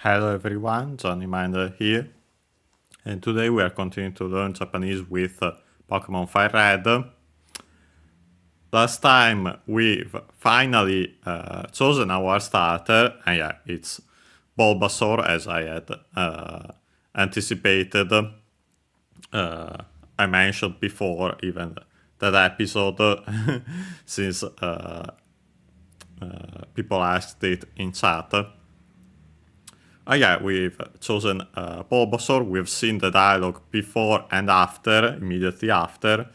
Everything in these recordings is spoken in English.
Hello everyone, Johnny Minder here, and today we are continuing to learn Japanese with Pokémon FireRed. Last time we've finally chosen our starter, and yeah, it's Bulbasaur as I had anticipated. I mentioned before even that episode since people asked it in chat. Yeah, we've chosen Bulbasaur. We've seen the dialogue before and after, immediately after.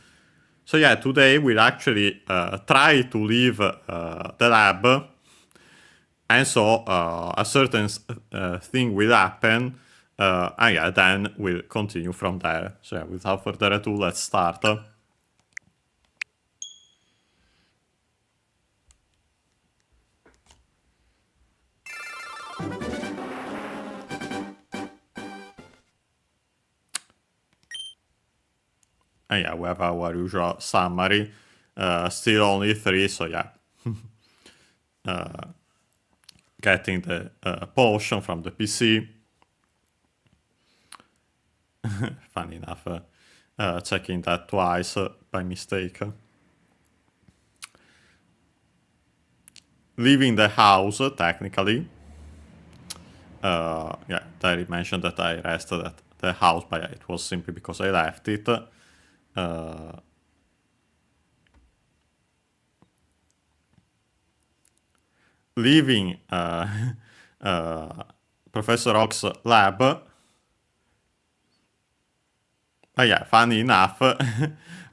So yeah, today we'll actually try to leave the lab. And so a certain thing will happen. And yeah, then we'll continue from there. So yeah, without further ado, let's start. And yeah, we have our usual summary. Still only 3, so yeah. Getting the potion from the PC. Funny enough, checking that twice by mistake. Leaving the house, technically. Yeah, I mentioned that I rested at the house, but yeah, it was simply because I left it. Leaving Professor Oak's lab. Yeah, funny enough,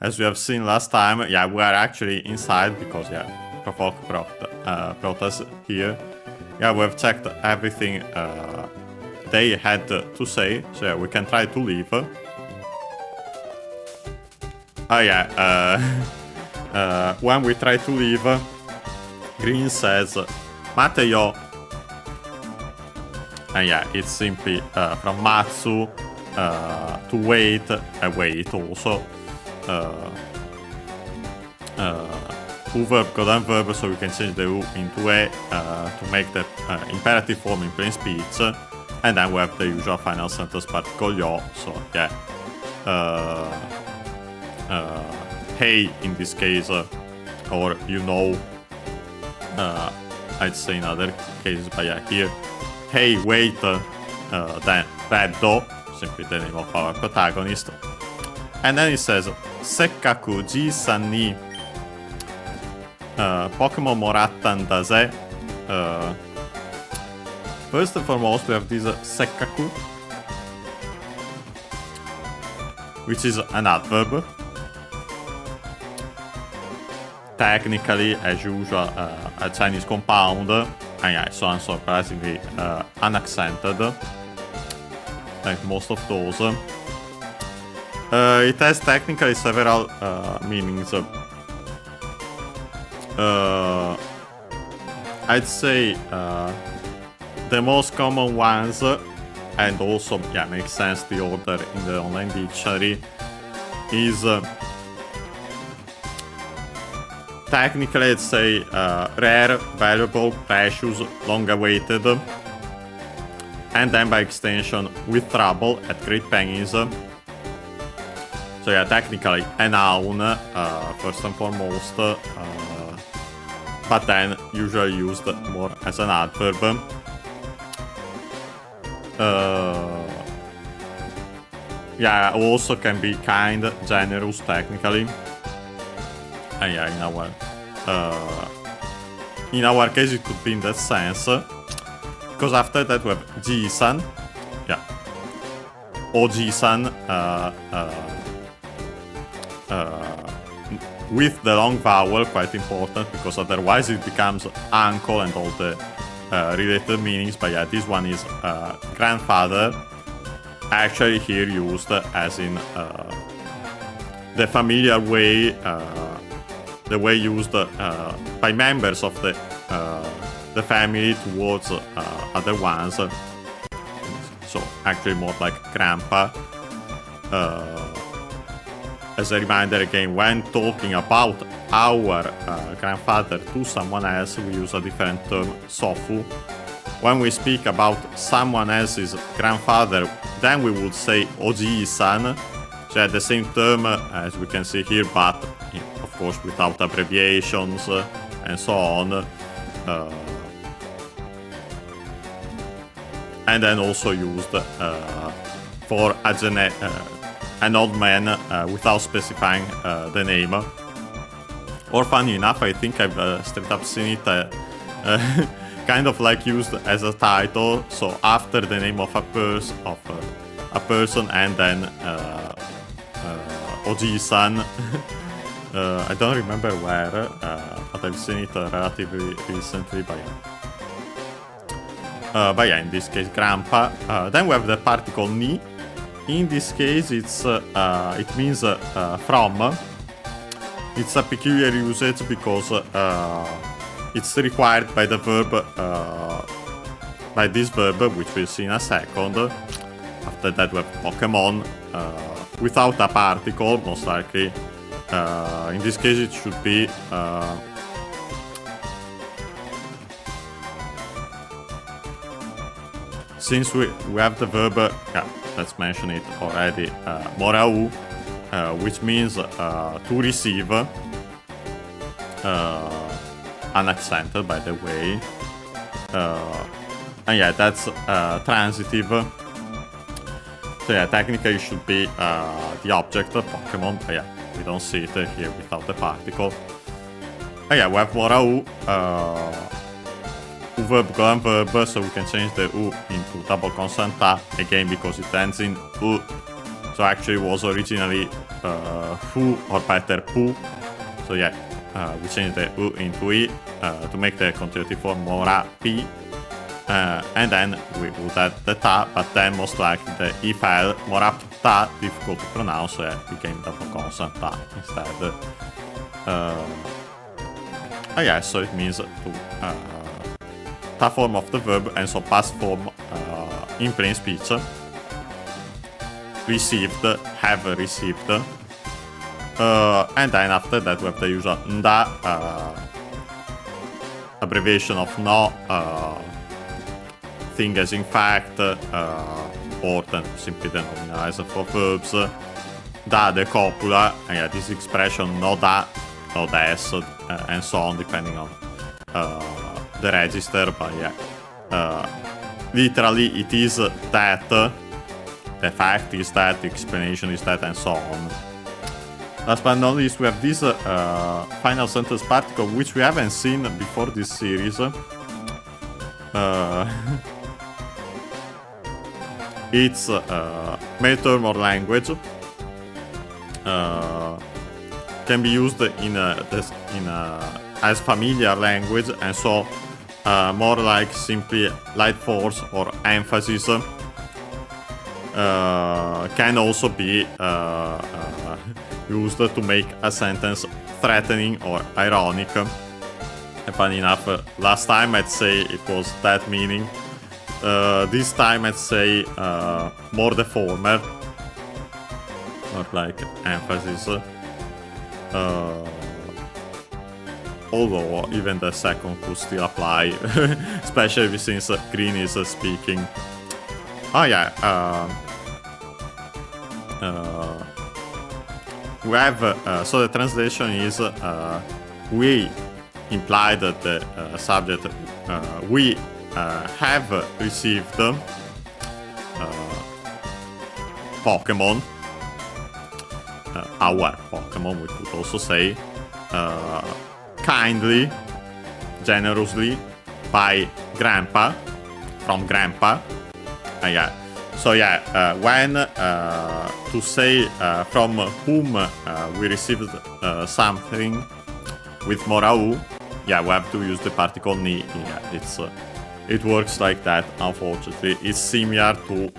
as we have seen last time, yeah, we are actually inside because, yeah, Prof Oak brought us here. Yeah, we have checked everything they had to say, so yeah, we can try to leave. When we try to leave, Green says, Mateo. And yeah, it's simply from Matsu to wait, wait also. U verb, code verb, so we can change the U into A to make the imperative form in plain speech. And then we have the usual final sentence particle yo, so yeah. Hey in this case, or you know, I'd say in other cases, but yeah, here, hey, wait, then Reddo, simply the name of our protagonist. And then it says, Sekkaku ji-san ni Pokémon morattan da ze. First and foremost, we have this Sekkaku, which is an adverb. Technically, as usual, a Chinese compound, and yeah, so unsurprisingly unaccented, like most of those. It has technically several meanings. I'd say the most common ones, and also, yeah, makes sense the order in the online dictionary, is technically, let's say, rare, valuable, precious, long-awaited, and then by extension, with trouble, at great pains. So yeah, technically a noun, first and foremost, but then usually used more as an adverb. Yeah, also can be kind, generous, technically. And yeah, in our case it could be in that sense, because after that we have Ji-san, yeah, Oji-san, with the long vowel, quite important, because otherwise it becomes uncle and all the related meanings, but yeah, this one is grandfather, actually here used as in the familiar way, the way used by members of the family towards other ones. So actually more like grandpa. As a reminder again, when talking about our grandfather to someone else, we use a different term, sofu. when we speak about someone else's grandfather, then we would say oji-san, so the same term as we can see here, but of course without abbreviations and so on. And then also used for an old man without specifying the name. Or funny enough, I think I've straight up seen it kind of like used as a title, so after the name of a person and then Oji-san. I don't remember where, but I've seen it relatively recently, but yeah, in this case, grandpa. Then we have the particle ni. In this case, it means from. It's a peculiar usage because it's required by the verb, by this verb, which we'll see in a second. After that, we have Pokemon without a particle, most likely. In this case, it should be since we have the verb, let's mention it already, morau, which means to receive, unaccented by the way, and yeah, that's transitive. So yeah, technically it should be the object of Pokemon, but yeah, we don't see it here without the particle. And yeah, we have morau, verb go and verb, so we can change the u into double consonant ta, again because it ends in u. So actually it was originally fu, or better pu. So yeah, we change the u into i to make the continuity form mora pi. And then we would add the ta, but then most likely the i file mora ta, difficult to pronounce, so yeah, it became double consonant ta instead. Oh yeah, so it means to ta form of the verb, and so past form in plain speech. Received, have received. And then after that we have the usual nda, abbreviation of no, thing as in fact, or then simply the nominalizer for verbs. Da, the copula, and yeah, this expression no da, no des, and so on, depending on the register, but yeah, literally it is that, the fact is that, the explanation is that, and so on. Last but not least, we have this final sentence particle, which we haven't seen before this series. It's male term or language. Can be used as familiar language, and so more like simply light force or emphasis. Can also be used to make a sentence threatening or ironic. And funny enough, last time I'd say it was that meaning. This time I'd say more the former, or like emphasis. Although even the second could still apply, especially since Green is speaking. Oh yeah, we have, so the translation is, we imply that the subject, we have received Pokemon, our Pokemon, we could also say, kindly, generously, by Grandpa, from Grandpa. Yeah. So yeah, when to say from whom we received something with morau, yeah, we have to use the particle ni. Yeah, it works like that. Unfortunately, it's similar to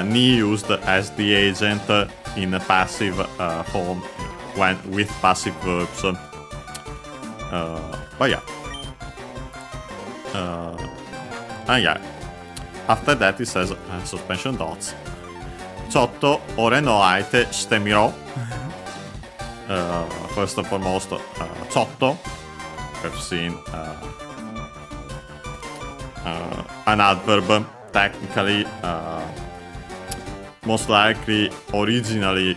ni used as the agent in a passive form when with passive verbs. But yeah, and yeah. After that it says suspension dots. Chotto ore no aite shitemiro. First and foremost, chotto. We've seen an adverb. Technically, most likely originally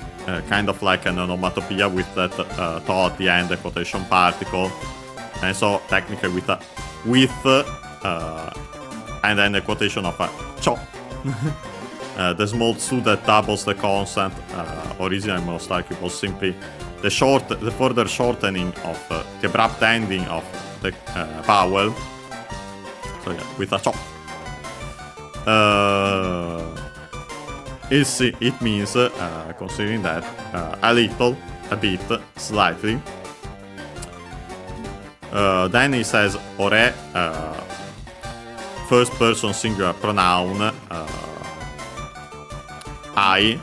kind of like an onomatopoeia with that to at the end, the quotation particle, and so technically with and then the quotation of a cho. The small tsu that doubles the consonant originally most likely was simply the further shortening of the abrupt ending of the vowel. So yeah, with a cho. It means, considering that, a little, a bit, slightly. Then he says ore, first person singular pronoun, I,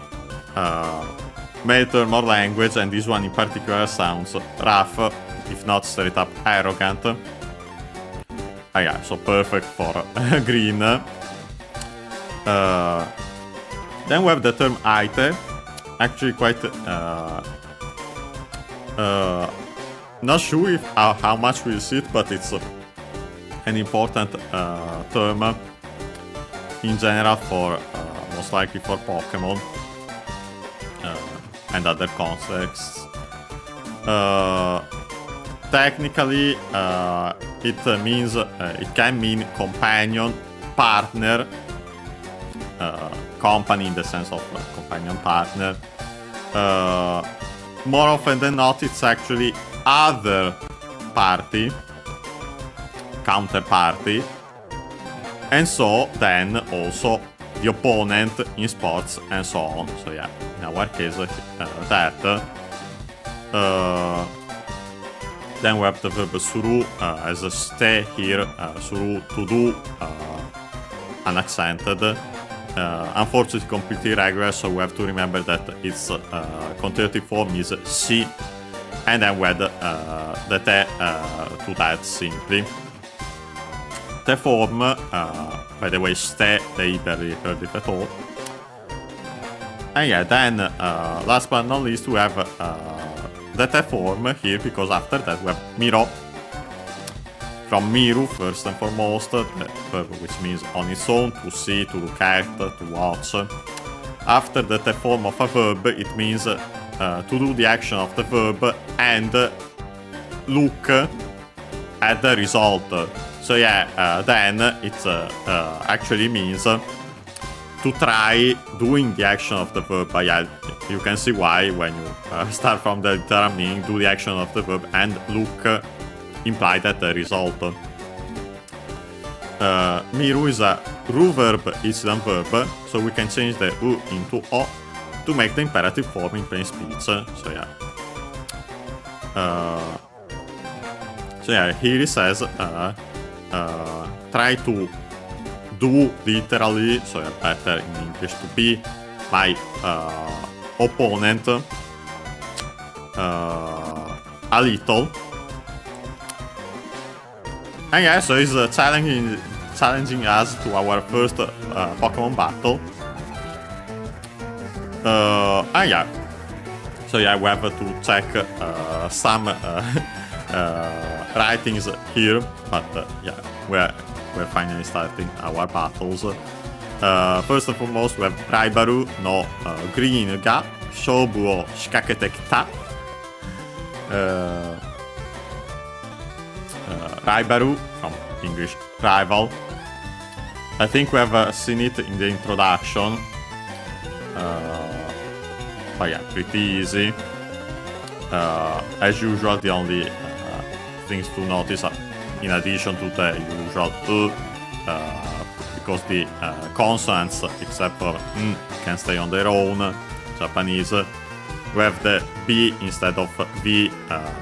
male term or language, and this one in particular sounds rough, if not straight up arrogant. Yeah, so perfect for green. Then we have the term aite, actually quite not sure if how much we'll see it, but it's an important term in general for most likely for Pokémon and other contexts. Technically, it means it can mean companion, partner, company in the sense of companion partner. More often than not, it's actually other party, counterparty, and so then also the opponent in sports and so on. So yeah, in our case that. Then we have the verb suru as a stay here, suru to do, unaccented. Unfortunately completely irregular, so we have to remember that its conjugative form is si, and then we add the te to that simply. The form, by the way, ste, they barely heard it at all. And yeah, then last but not least we have the te form here, because after that we have miro, from miru first and foremost, the verb which means on its own, to see, to look at, to watch. After the te form of a verb, it means to do the action of the verb and look at the result. So yeah, then it actually means to try doing the action of the verb. But yeah, you can see why when you start from the literal meaning, do the action of the verb and look implied at the result. Miru is a ru verb incident verb, so we can change the u into o to make the imperative form in plain speech. So yeah, here it says try to do literally, so yeah, better in English, to be my opponent a little. And yeah, so it's challenging us to our first Pokemon battle. And yeah, so yeah, we have to check some writings here, but yeah, we're finally starting our battles. First and foremost, we have Raibaru no Green ga Shobu o shikakete kita. Raibaru, from English rival. I think we have seen it in the introduction. But yeah, pretty easy. As usual, the only things to notice in addition to the usual because the consonants, except for n, can stay on their own. Japanese, we have the B instead of V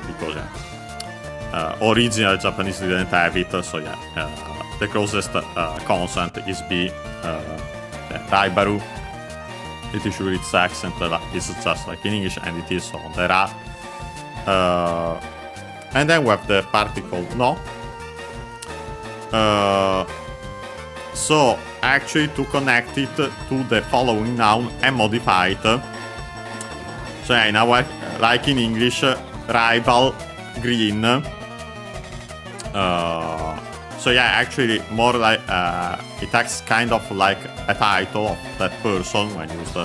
because original Japanese didn't have it, so yeah, the closest consonant is B. Raibaru, it is sure its accent is just like in English, and it is on the ra. And then we have the particle no. So actually to connect it to the following noun and modify it. So yeah, in our, like in English, rival, green, So yeah, actually more like it acts kind of like a title of that person when used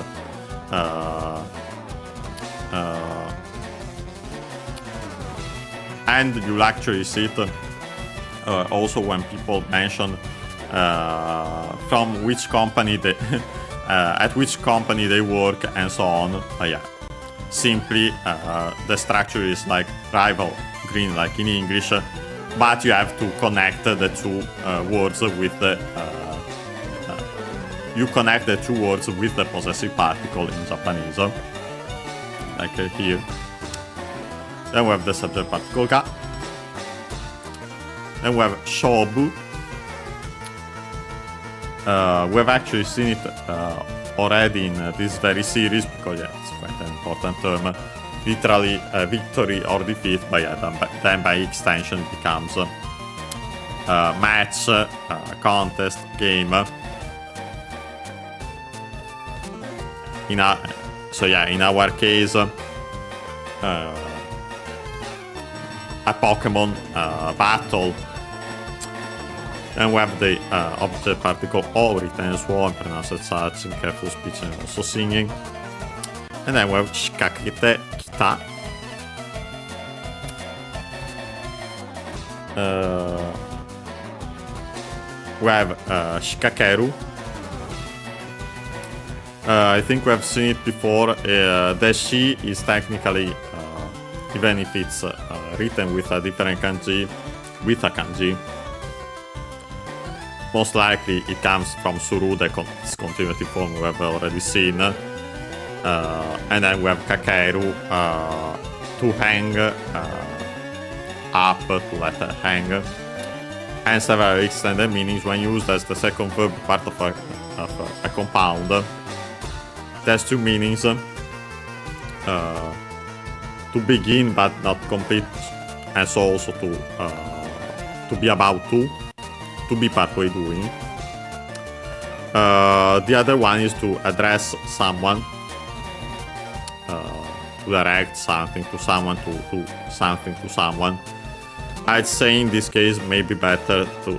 and you'll actually see it also when people mention from which company they at which company they work and so on. Yeah, simply the structure is like rival green, like in English, but you have to connect the two words with the you connect the two words with the possessive particle in Japanese, like here. Then we have the subject particle ga. Then we have shobu. We've actually seen it already in this very series because yeah, it's quite an important term. Literally victory or defeat, but yeah, then by extension it becomes match, contest, game. So yeah, in our case, a Pokémon battle. And we have the object particle O written as well, and pronounced as such in careful speech and also singing. And then we have shikakete kita. We have shikakeru. I think we have seen it before. The shi is technically, even if it's written with a different kanji, with a kanji, most likely it comes from suru, the discontinuity form we have already seen. And then we have kakeru, to hang, up, to let hang, and several extended meanings when used as the second verb part of a compound. There's two meanings. To begin but not complete, and so also to be about to be partway doing. The other one is to address someone, to direct something to someone, to do something to someone. I'd say in this case maybe better to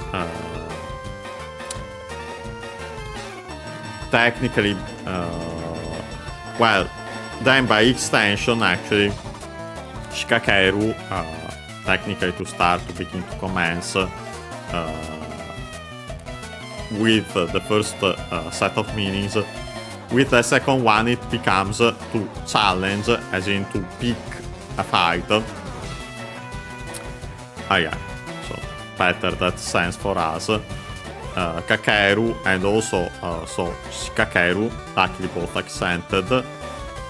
technically, well, then by extension actually shikakeru, technically to start, to begin, to commence, with the first set of meanings. With the second one it becomes to challenge, as in to pick a fight. Yeah, so better that sense for us. Kakeru and also so shikakeru, luckily both accented.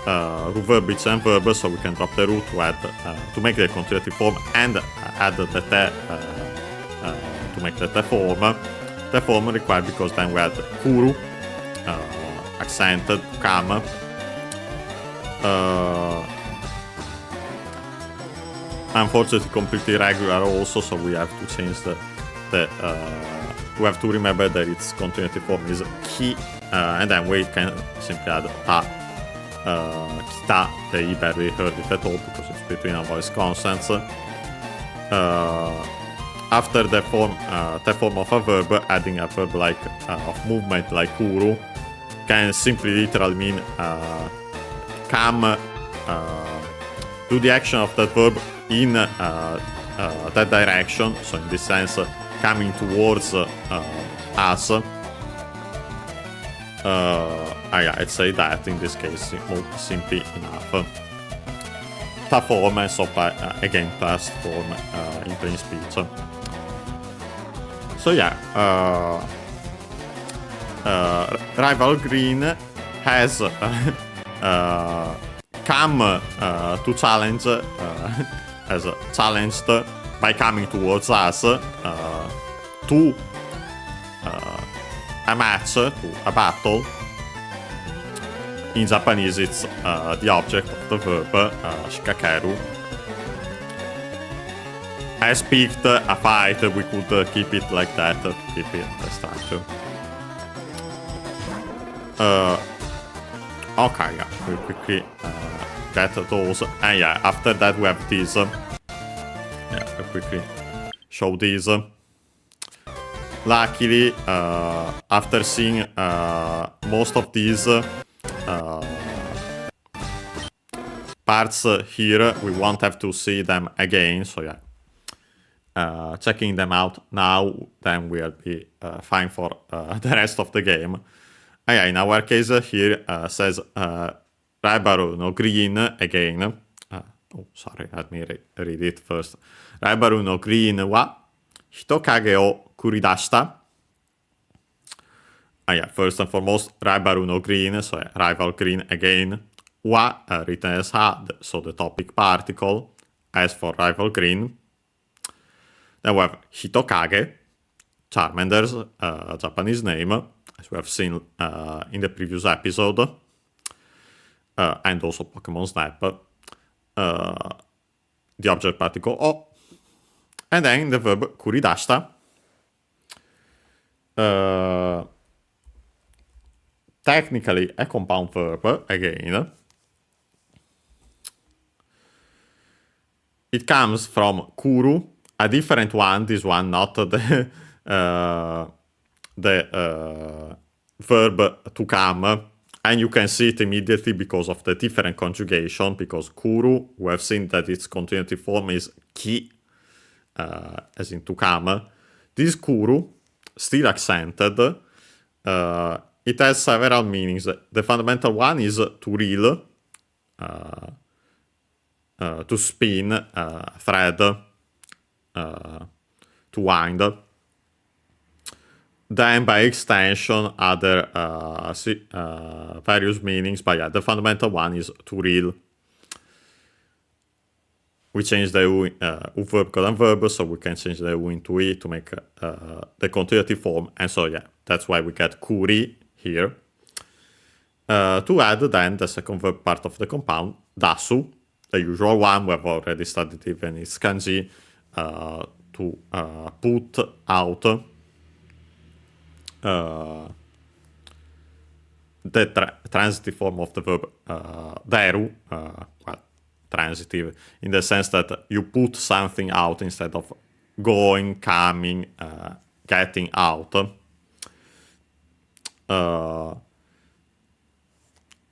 Verbiage and verb, so we can drop the root to add to make the continuative form and add the te to make the te form. The form required because then we add kuru, accented, come. Unfortunately, completely irregular also, so we have to change the we have to remember that its continuative form is ki, and then we can simply add ta. Kita, they barely heard it at all because it's between our voice consonants. After the form of a verb, adding a verb like of movement like kuru can simply literally mean come, do the action of that verb in that direction. So in this sense, coming towards us. Yeah, I'd say that in this case simply enough. Ta form and so again past form in plain speech. So yeah, rival green has come to challenge, has challenged by coming towards us to a match, to a battle. In Japanese, it's the object of the verb, shikakeru. Has picked a fight, we could keep it like that, to keep it the structure. Okay, yeah, we'll quickly get those. And yeah, after that we have these. Yeah, I'll quickly show these. luckily, after seeing most of these parts here, we won't have to see them again. So yeah, checking them out now, then we'll be fine for the rest of the game. Yeah, in our case here says Raibaru no Green again. Oh, sorry, let me read it first. Raibaru no Green wa hitokage o kuridashita. Yeah, first and foremost, Raibaru no Green, so yeah, rival green again. Wa written as ha, so the topic particle, as for rival green. Then we have Hitokage, Charmander's Japanese name, as we have seen in the previous episode, and also Pokemon Snap. The object particle O, and then the verb kuridashita. Technically a compound verb again. It comes from kuru, a different one. This one, not the verb to come, and you can see it immediately because of the different conjugation. Because kuru, we have seen that its continuative form is ki, as in to come. This kuru, still accented. It has several meanings. The fundamental one is to reel, to spin, thread, to wind. Then by extension, other various meanings, but yeah, the fundamental one is to reel. We change the U verb colon verb, so we can change the U into E to make the continuative form, and so yeah, that's why we get kuri here. To add then the second verb part of the compound, dasu, the usual one, we have already studied even its kanji, to put out. The transitive form of the verb deru, well, transitive in the sense that you put something out instead of going, coming, getting out.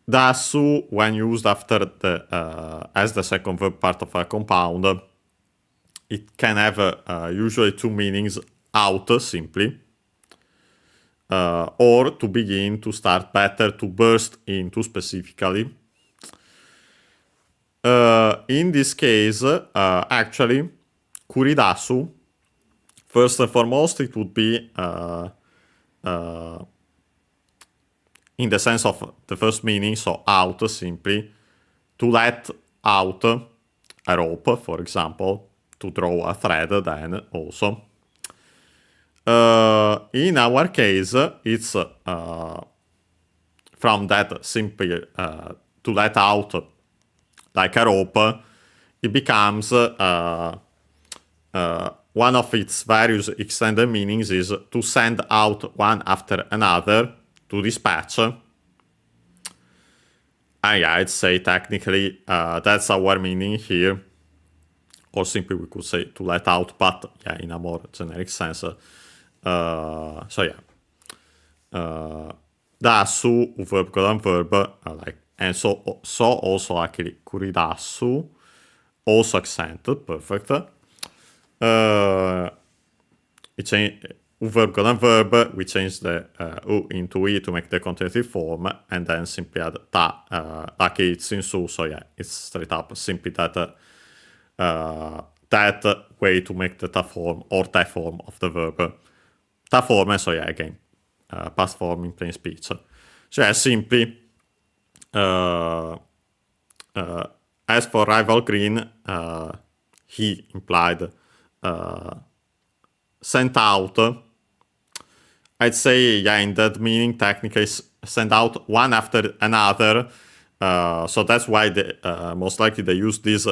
Dasu, when used after the as the second verb part of a compound, it can have usually two meanings: out simply, or to begin, to start better, to burst into specifically. In this case, actually, kuridasu, first and foremost, it would be in the sense of the first meaning, so out simply, to let out a rope, for example, to draw a thread then also. In our case, it's from that simply to let out like a rope, it becomes one of its various extended meanings is to send out one after another, to dispatch. And yeah, I'd say technically that's our meaning here. Or simply we could say to let out, but yeah, in a more generic sense. So yeah. Dasu, verb colon verb, like, and so also actually kuridasu, also accented, perfect. We change verb colon verb, we change the u into e to make the continuative form, and then simply add ta, like it's in su, so yeah, it's straight up simply that that way to make the ta form or ta form of the verb. Ta form, so yeah, again, past form in plain speech. So yeah, simply, as for rival green, he implied sent out. I'd say, yeah, in that meaning, technically send out one after another. So that's why they, most likely they use this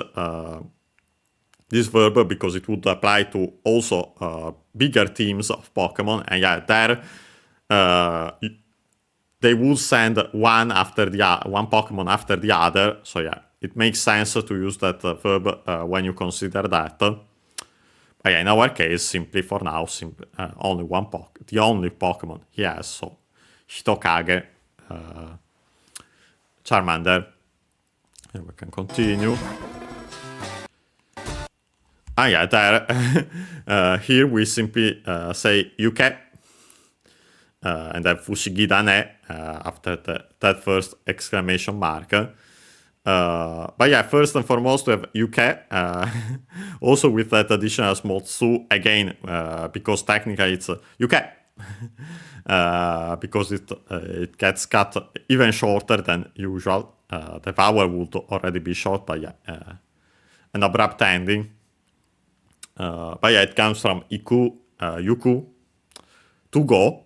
this verb, because it would apply to also bigger teams of Pokemon. And yeah, there they would send one Pokemon after the other. So yeah, it makes sense to use that verb when you consider that. But yeah, in our case, simply for now, only the only Pokemon he has, so Hitokage, Charmander. And we can continue. Yeah, there, here we simply say Yuke, and then Fushigida ne after that first exclamation mark. But yeah, first and foremost we have Yuke, also with that additional small tsu again, because technically it's Yuke, because it gets cut even shorter than usual. The vowel would already be short, but yeah, an abrupt ending. But yeah, it comes from Iku, Yuku, to go.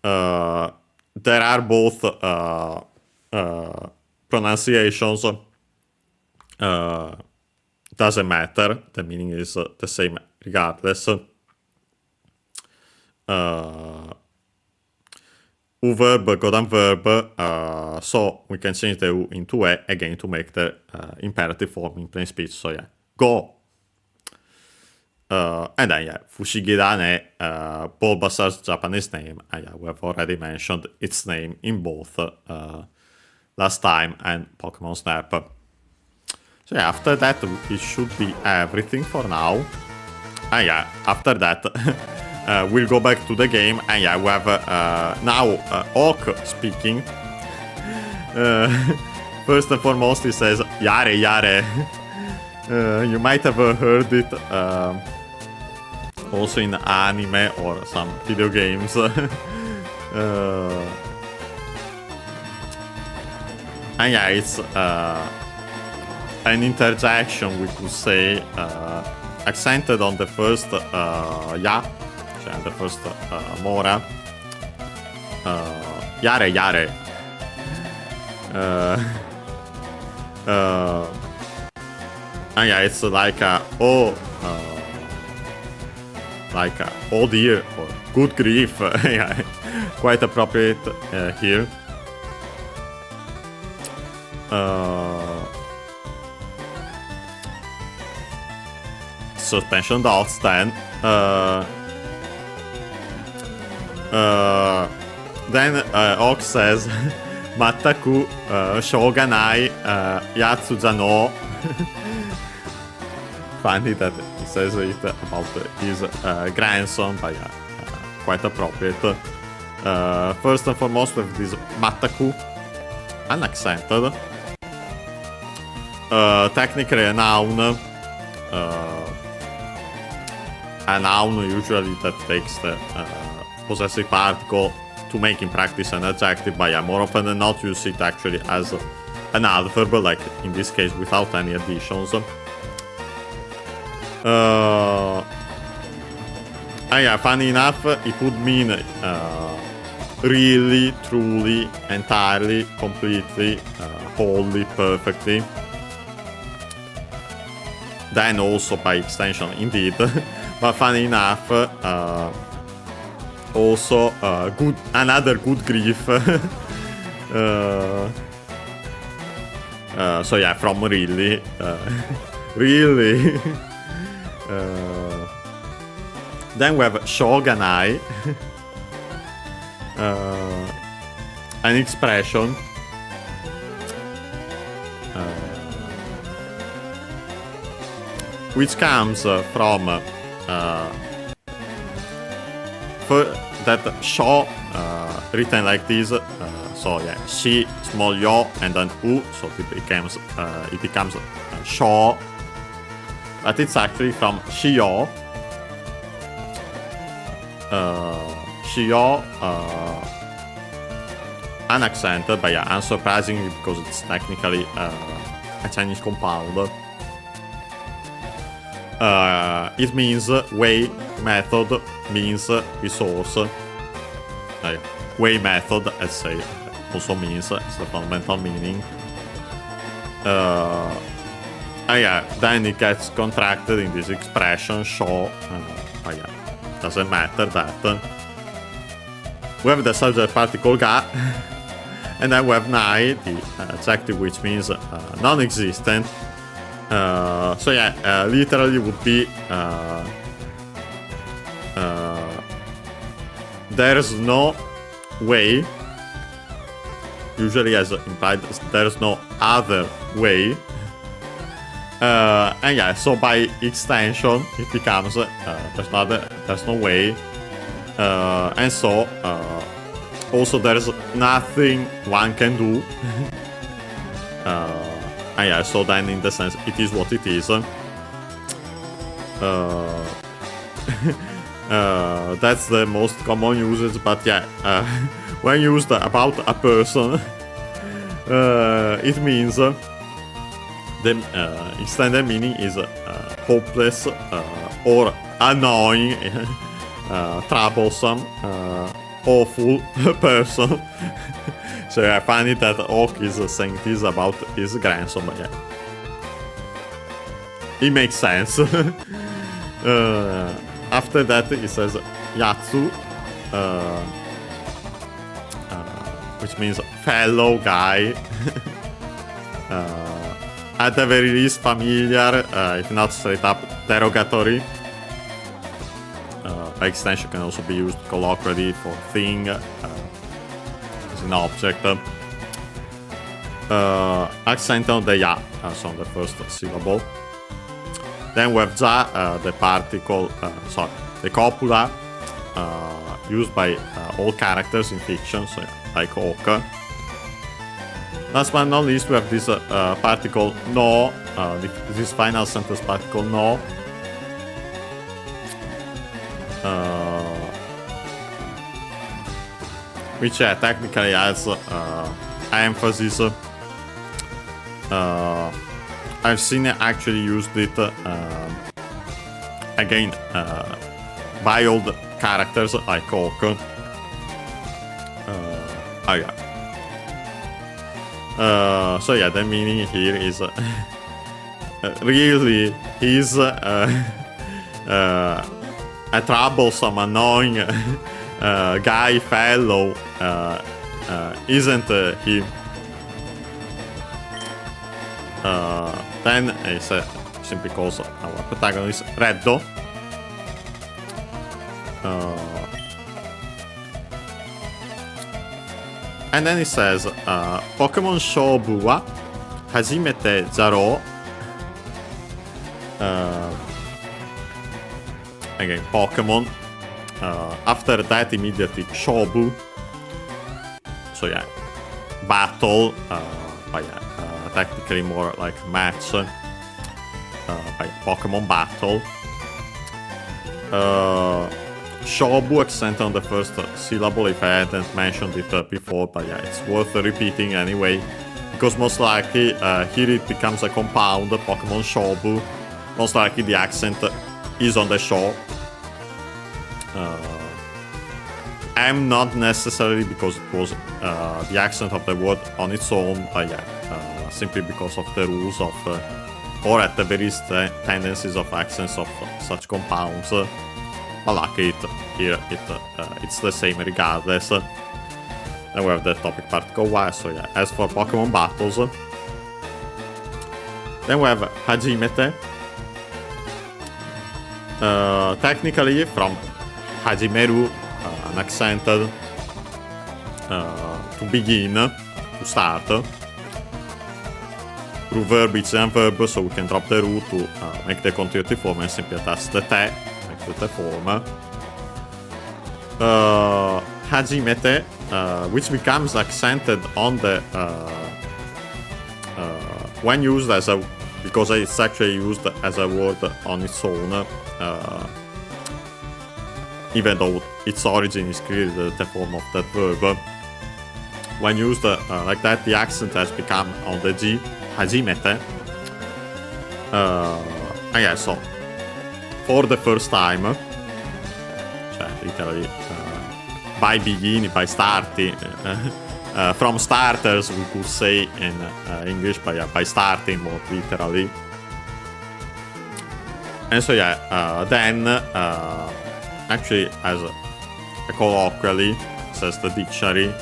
There are both pronunciations. Doesn't matter. The meaning is the same regardless. U-verb, Godan verb, so we can change the U into E again to make the imperative form in plain speech. So yeah, go. And then yeah, Fushigida ne, Bulbasaur's Japanese name. Yeah, we have already mentioned its name in both last time and Pokemon Snap. So yeah, after that it should be everything for now. And yeah, after that we'll go back to the game, and yeah, we have now Oak speaking. First and foremost, he says "Yare Yare." You might have heard it also in anime or some video games. And yeah, it's an interjection, we could say, accented on the first ya, and the first mora. Yare Yare. And yeah, it's like oh dear, or good grief. Yeah, quite appropriate here. Suspension dots then. Then Oak says Mataku Shoganai Yatsuja no. Funny that he says it about his grandson, but yeah, quite appropriate. First and foremost, with this Mataku, unaccented. Technically a noun. A noun usually that takes the possessive particle to make in practice an adjective, but yeah, more often than not you see it actually as an adverb, like in this case without any additions. Yeah, funny enough, it would mean really, truly, entirely, completely, wholly, perfectly. Then also by extension, indeed. But funny enough, also another good grief. So yeah, from really, really. Then we have Shoganai, an expression which comes from that sho, written like this. So yeah, shi, small yo, and then u, so it becomes sho. But it's actually from shio. Shio, unaccented, but yeah, unsurprisingly because it's technically a Chinese compound. It means way, method, means resource. Way method, let's say, also means it's the fundamental meaning. Yeah, then it gets contracted in this expression, show. But yeah, doesn't matter that. We have the subject particle ga, and then we have nai, the adjective which means non-existent. So yeah, literally would be there's no way. Usually as implied, there's no other way. And yeah, so by extension, it becomes there's no way. And so also there's nothing one can do. And yeah, so then in the sense, it is what it is. That's the most common usage, but yeah, when used about a person, it means the extended meaning is hopeless or annoying, troublesome, awful person. So I find it that Oak is saying this about his grandson, but yeah, it makes sense. After that, it says Yatsu, which means fellow guy. At the very least, familiar, if not straight up derogatory. By extension, can also be used colloquially for thing, as an object. Accent on the ya, so on the first syllable. Then we have ja, the particle, the copula, used by all characters in fiction, so like Oak. Last but not least, we have this particle no, this final sentence particle no. Which technically has emphasis. I've seen it actually used it again by old characters like Oak. Oh yeah. So yeah, the meaning here is really is a troublesome, annoying guy, fellow, isn't he? Then it's simply calls our protagonist Reddo. And then it says, Pokémon Shobu wa hajimete zarou. Again, Pokémon. After that, immediately Shobu. So yeah, battle. But yeah, technically more like match. By Pokémon battle. Shobu accent on the first syllable if I hadn't mentioned it before, but yeah, it's worth repeating anyway, because most likely here it becomes a compound, Pokémon Shobu. Most likely the accent is on the show. And not necessarily because it was the accent of the word on its own, but yeah, simply because of the rules of, or at the very least tendencies of accents of such compounds. But luckily, here it's the same regardless. Then we have the topic particle Y, so yeah, as for Pokemon battles. Then we have Hajimete. Technically from Hajimeru, an accented to begin, to start. Through verb, it's and verb, so we can drop the ru to make the continuity form and simply attach the te. The form. Hajimete, which becomes accented on the when used as a, because it's actually used as a word on its own, even though its origin is clearly the form of that verb. When used like that, the accent has become on the G, Hajimete. And yeah, so for the first time, cioè literally by beginning, by starting, from starters we could say in English, but yeah, by starting more literally. And so yeah, then actually as colloquially says the dictionary,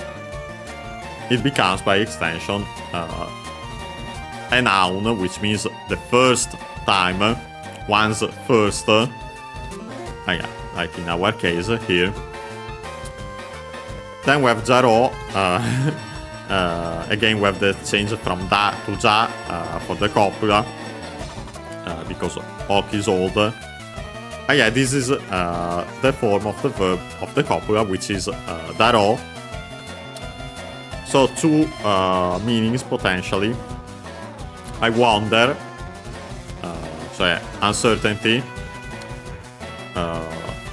it becomes by extension a noun, which means the first time, one's first. Yeah, like in our case here. Then we have Jaro. Again, we have the change from da to ja for the copula, because ok is old. Yeah, this is the form of the verb of the copula, which is daro. So two meanings potentially. I wonder. So yeah, uncertainty.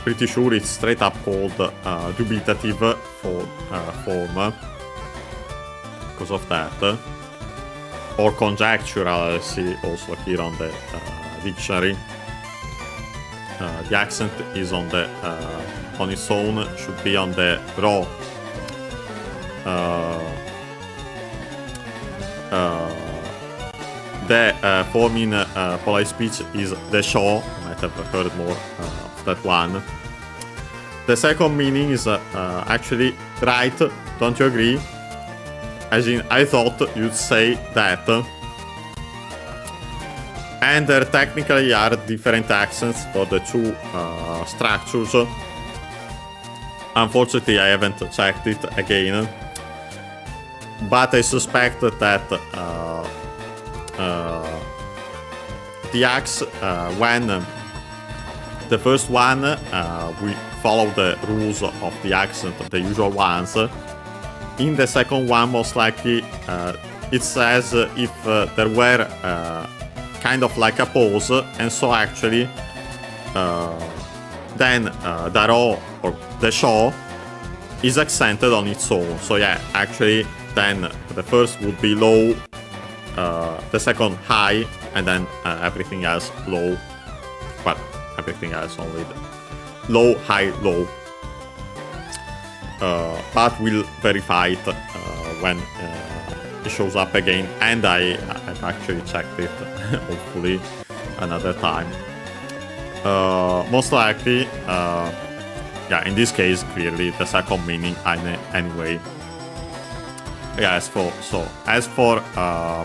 Pretty sure it's straight up called dubitative form because of that. Or conjectural, I see also here on the dictionary. The accent is on the on its own, should be on the ro. The form in polite speech is the show. You might have heard more of that one. The second meaning is actually right, don't you agree? As in, I thought you'd say that. And there technically are different accents for the two structures. Unfortunately, I haven't checked it again. But I suspect that the acts, when the first one, we follow the rules of the accent, the usual ones. In the second one, most likely, it says if there were kind of like a pause, and so actually, then the ro or the show is accented on its own. So yeah, actually, then the first would be low, the second high, and then everything else low. But everything else only low, high, low. But we'll verify it when it shows up again, and I've actually checked it hopefully another time. Most likely, yeah, in this case, clearly the second meaning anyway. Yeah, as for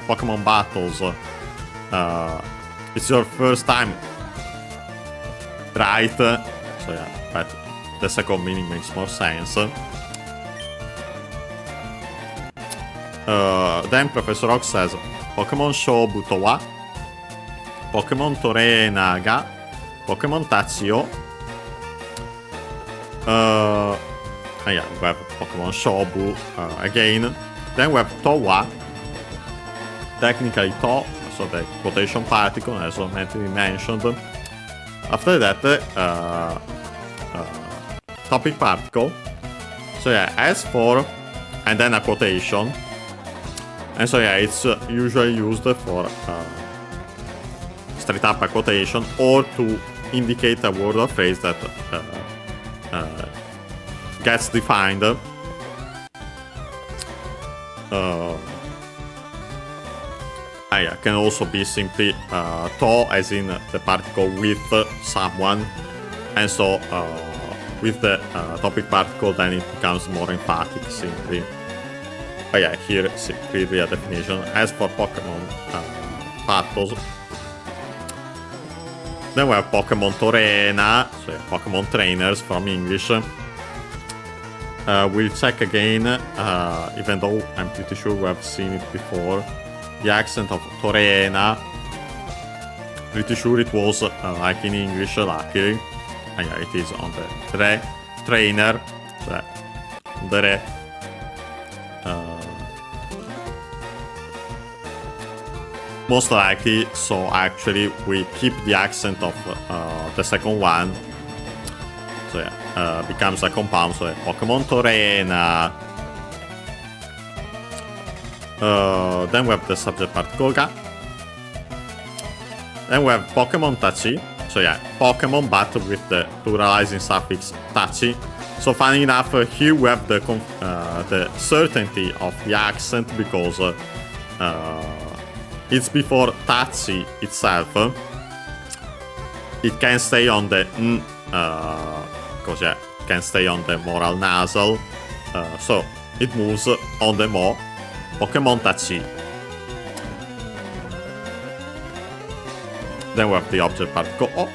Pokemon battles, it's your first time, right? So yeah, but the second meaning makes more sense. Then Professor Oak says, Pokemon Shobuto wa Pokemon Torena ga Pokemon Tachi o. Yeah, we have Pokemon Shobu again. Then we have Towa. Technically To, so the quotation particle, as already mentioned. After that, topic particle. So yeah, as for, and then a quotation. And so yeah, it's usually used for straight up a quotation, or to indicate a word or phrase that gets defined. Yeah, can also be simply to, as in the particle with someone, and so with the topic particle, then it becomes more emphatic simply. But yeah, here is clearly a definition. As for Pokemon battles, then we have Pokemon Torena, so yeah, Pokemon trainers from English. We'll check again, even though I'm pretty sure we have seen it before. The accent of Torena, pretty sure it was like in English, luckily. And yeah, it is on the re, trainer, so the re. Most likely, so actually we keep the accent of the second one. So yeah, becomes a compound, so yeah, Pokemon Torena. Then we have the subject particle ga. Then we have Pokemon Tachi. So yeah, Pokemon but with the pluralizing suffix Tachi. So funny enough, here we have the certainty of the accent because it's before Tachi itself. It can stay on the because yeah, it can stay on the moral nasal. So it moves on the mo. Pokemon Tachi. Then we have the object particle O.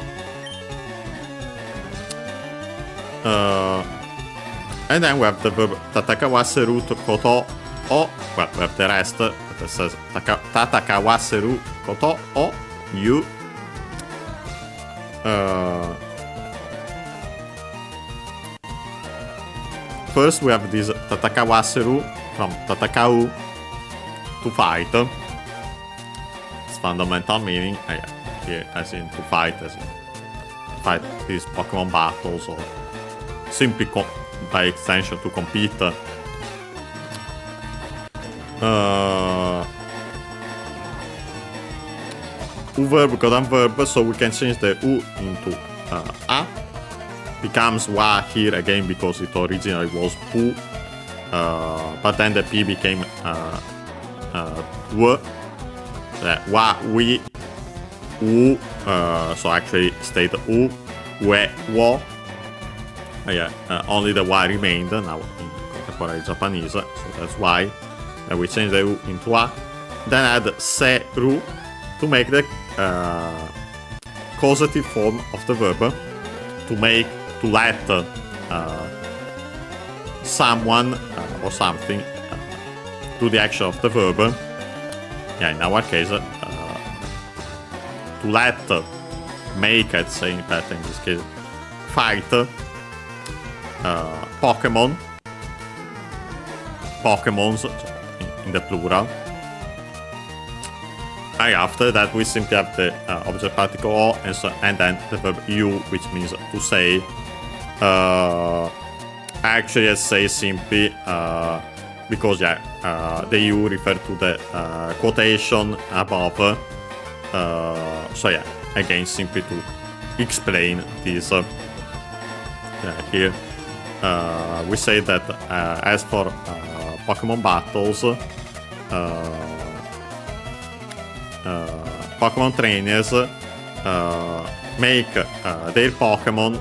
And then we have the verb tatakawaseru koto o. Well, we have the rest that says tatakawaseru koto o you. First, we have this tatakawaseru from tatakau, to fight. Its fundamental meaning, here as in to fight, as in fight these Pokemon battles, or simply by extension to compete. U verb got verb, so we can change the U into A. Becomes Wa here again because it originally was Pu, but then the P became W. Wa, we, U, so actually stayed U, we, wo. Only the Y remained now in contemporary Japanese, so that's why we changed the U into A. Then add seru to make the causative form of the verb, to let someone or something do the action of the verb. In our case, to let, make, I'd say better in this case, fight Pokemons in the plural. After that, we simply have the object particle O and then the verb you, which means to say. Actually, I say simply because the you refer to the quotation above. So again, simply to explain this. Here we say that as for Pokemon battles, Pokemon trainers make their Pokemon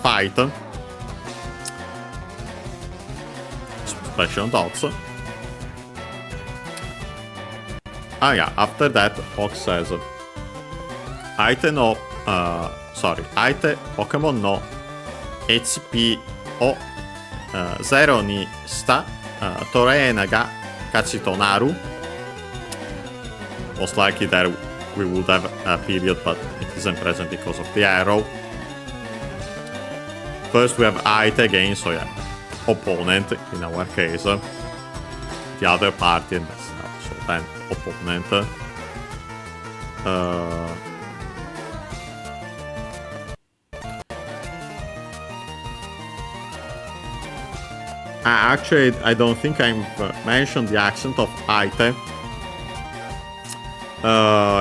fight. Expression dots. After that, Fox says, Aite Pokemon no HP o 0 にしたトレーナーが勝ちとなる. Most likely there we would have a period, but it isn't present because of the arrow. First we have Aite again, so opponent in our case. The other party, and that's so then opponent. Actually, I don't think I mentioned the accent of Aite.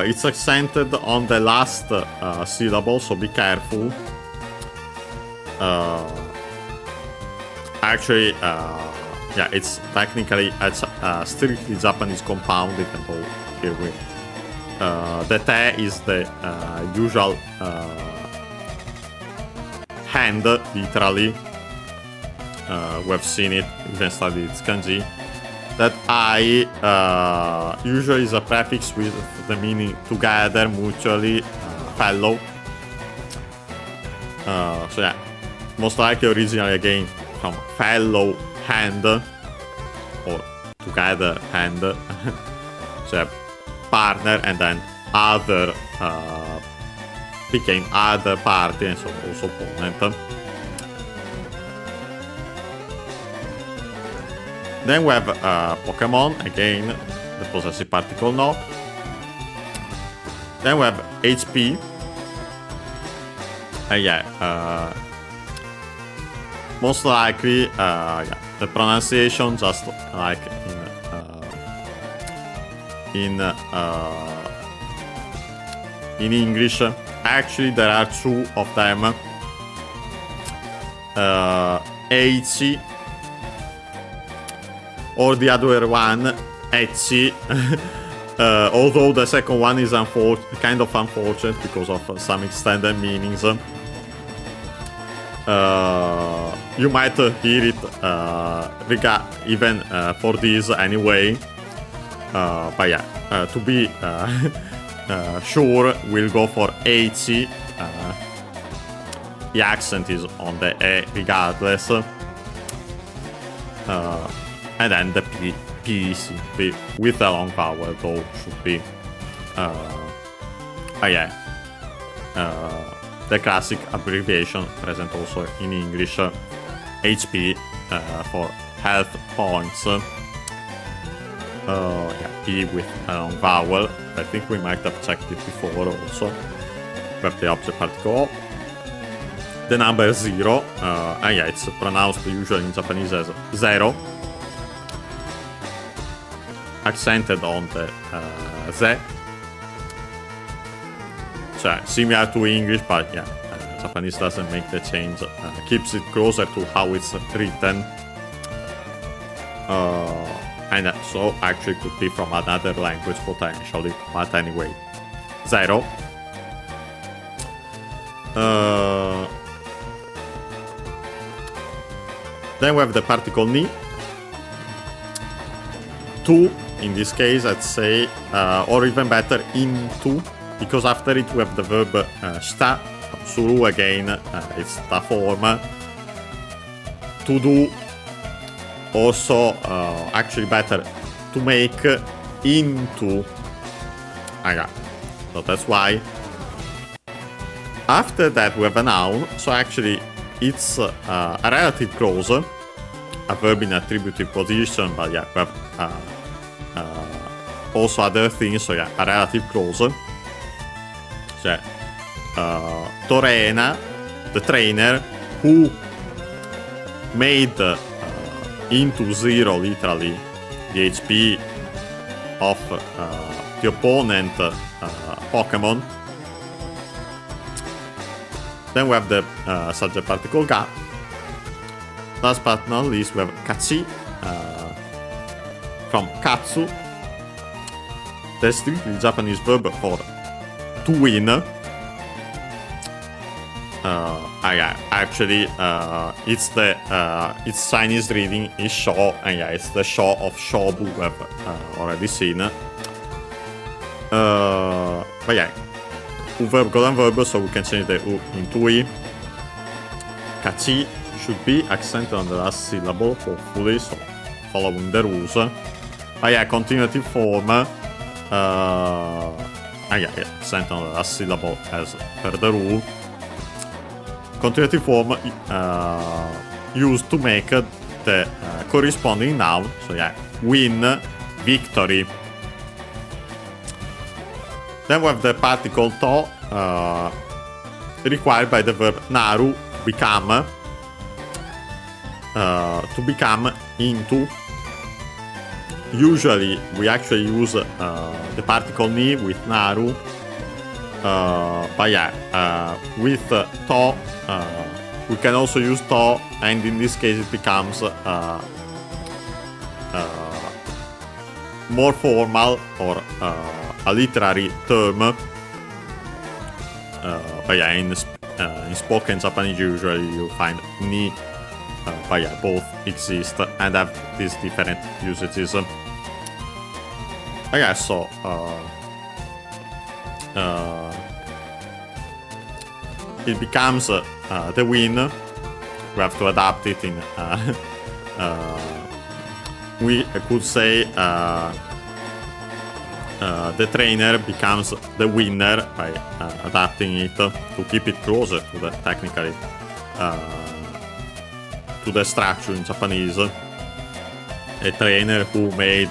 It's accented on the last syllable, so be careful. Actually, it's technically a strictly Japanese compound, even though here we the te is the usual hand, literally. We've seen it, even studied its kanji. That I usually is a prefix with the meaning together, mutually, fellow. So most likely originally again from fellow hand or together hand. So partner, and then other became other party, and so also opponent. Then we have Pokemon, again, the possessive particle no. Then we have HP. Most likely, the pronunciation just like in English. Actually, there are two of them. H or the other one, Etsy. Although the second one is kind of unfortunate because of some extended meanings. You might hear it even for this anyway. But to be sure will go for 80. The accent is on the E regardless. And then the P simply with a long vowel though should be the classic abbreviation present also in English, HP for health points. P with a long vowel. I think we might have checked it before also. We have the object particle. The number 0, it's pronounced usually in Japanese as 0. Accented on the Z. So similar to English, but Japanese doesn't make the change. Keeps it closer to how it's written. And so actually could be from another language potentially, but anyway, 0. Then we have the particle ni. 2, in this case, I'd say, or even better, into, because after it we have the verb shita, suru again, it's the form. To do, also, actually better, to make into. So that's why. After that we have a noun, so actually it's a relative clause, a verb in attributive position, but we have also other things, so a relative clause. So, Torena, the trainer, who made into 0 literally the HP of the opponent Pokémon. Then we have the subject particle ga. Last but not least, we have kachi from katsu. That's strictly Japanese verb for to win. Actually, it's the its Chinese reading is show, and it's the show of shobu we have already seen. But U verb golden verb, so we can change the U into I. Kachi should be accented on the last syllable, hopefully, so following the rules. Continuative form. Accented on the last syllable as per the rule. Continuative form used to make the corresponding noun, so win, victory. Then we have the particle to, required by the verb naru, become, to become into. Usually we actually use the particle ni with naru, but with to, we can also use to, and in this case it becomes more formal or a literary term. But in spoken Japanese usually you find ni, but both exist and have these different usages. So it becomes the win. We have to adapt it in we could say the trainer becomes the winner by adapting it to keep it closer to the technically to the structure in Japanese. A trainer who made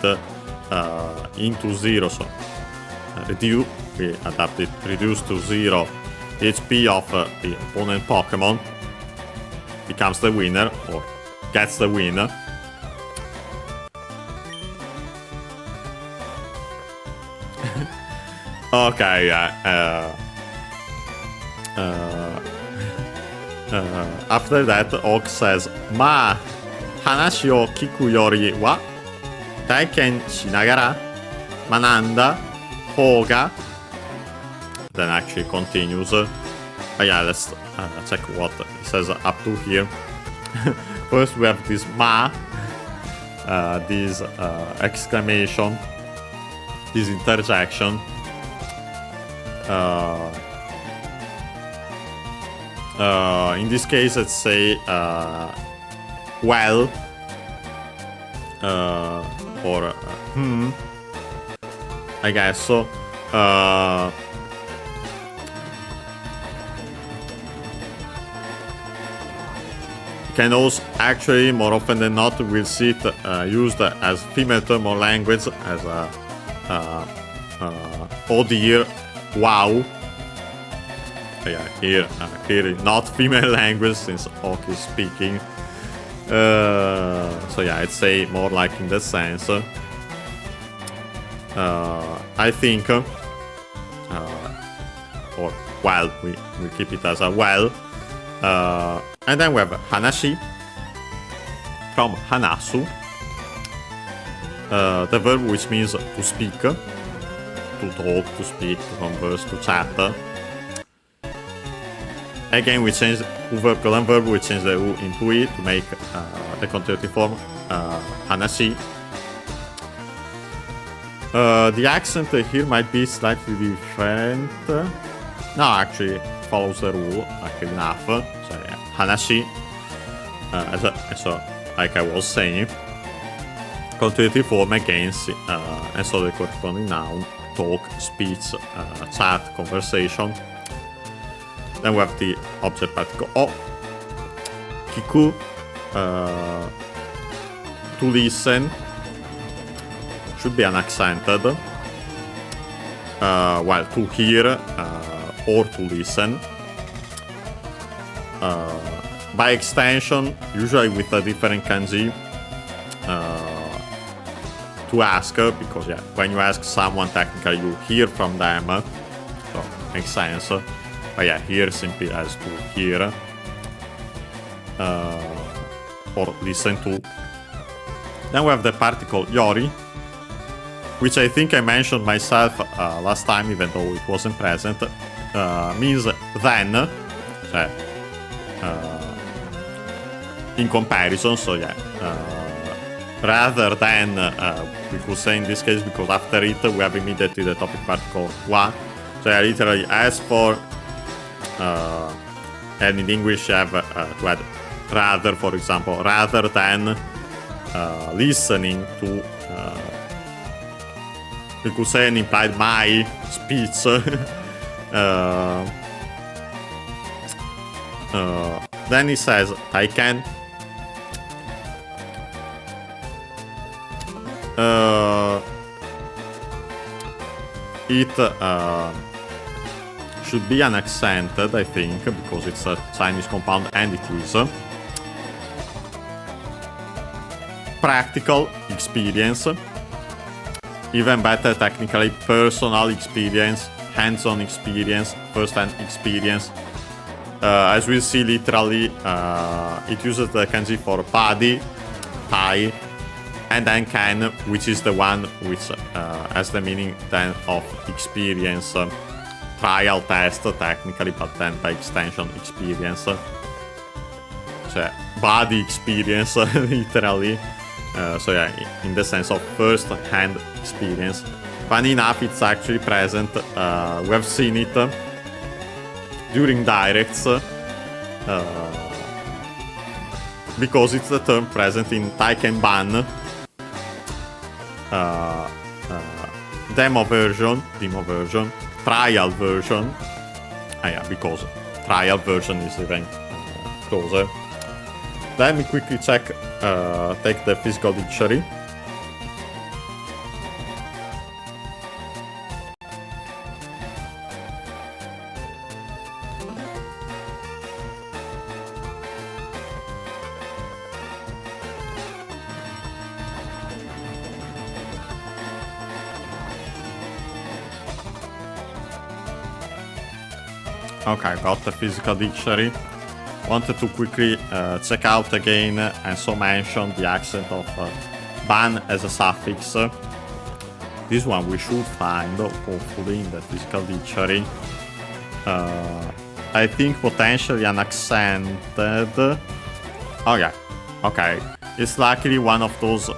into 0, so reduce, we adapted reduce to 0 the HP of the opponent Pokemon, becomes the winner or gets the winner. Okay, after that, Oak says, Ma, hanashi o kiku yori wa taiken shinagara mananda hoga. Then actually continues. Let's check what he says up to here. First we have this ma, this exclamation, this interjection. In this case, let's say well, or I guess so. Can also actually, more often than not, we'll see it used as female term or language, as oh dear, wow. Yeah, here clearly not female language since Hawk is speaking. So yeah, I'd say more like in that sense. I think, or well, we keep it as a well. And then we have hanashi from hanasu, the verb which means to speak, to talk, to speak, to converse, to chat. Again, we change verb colon verb, we change the u into i to make the continuative form hanashi. The accent here might be slightly different. No, actually, it follows the rule, luckily enough. So yeah, hanashi, so like I was saying, continuative form again, and so the corresponding noun, talk, speech, chat, conversation. Then we have the object particle o, kiku, to listen, should be unaccented, while to hear or to listen. By extension, usually with a different kanji, to ask, because yeah, when you ask someone, technically you hear from them, so makes sense. But yeah, here simply as to hear or listen to. Then we have the particle yori, which I think I mentioned myself last time, even though it wasn't present. Means then, in comparison. So yeah, rather than we could say in this case, because after it we have immediately the topic particle wa. So yeah, literally as for and in English you have to add rather, for example, rather than listening to, you could say an implied my speech. Then he says I can it should be unaccented, I think, because it's a Chinese compound and it is. Practical experience, even better technically, personal experience, hands-on experience, first-hand experience. As we'll see, literally, it uses the kanji for body, tai, and then can, which is the one which has the meaning then of experience. Trial test, technically, but then by extension, experience. So, body experience, literally. So yeah, in the sense of first-hand experience. Funny enough, it's actually present. We have seen it during directs, because it's the term present in Taiken Ban, demo version, trial version. Yeah, because trial version is even closer. Let me quickly check, take the physical dictionary. Okay, got the physical dictionary. Wanted to quickly check out again and so mention the accent of ban as a suffix. This one we should find, hopefully, in the physical dictionary. I think potentially unaccented. Oh yeah, okay. It's likely one of those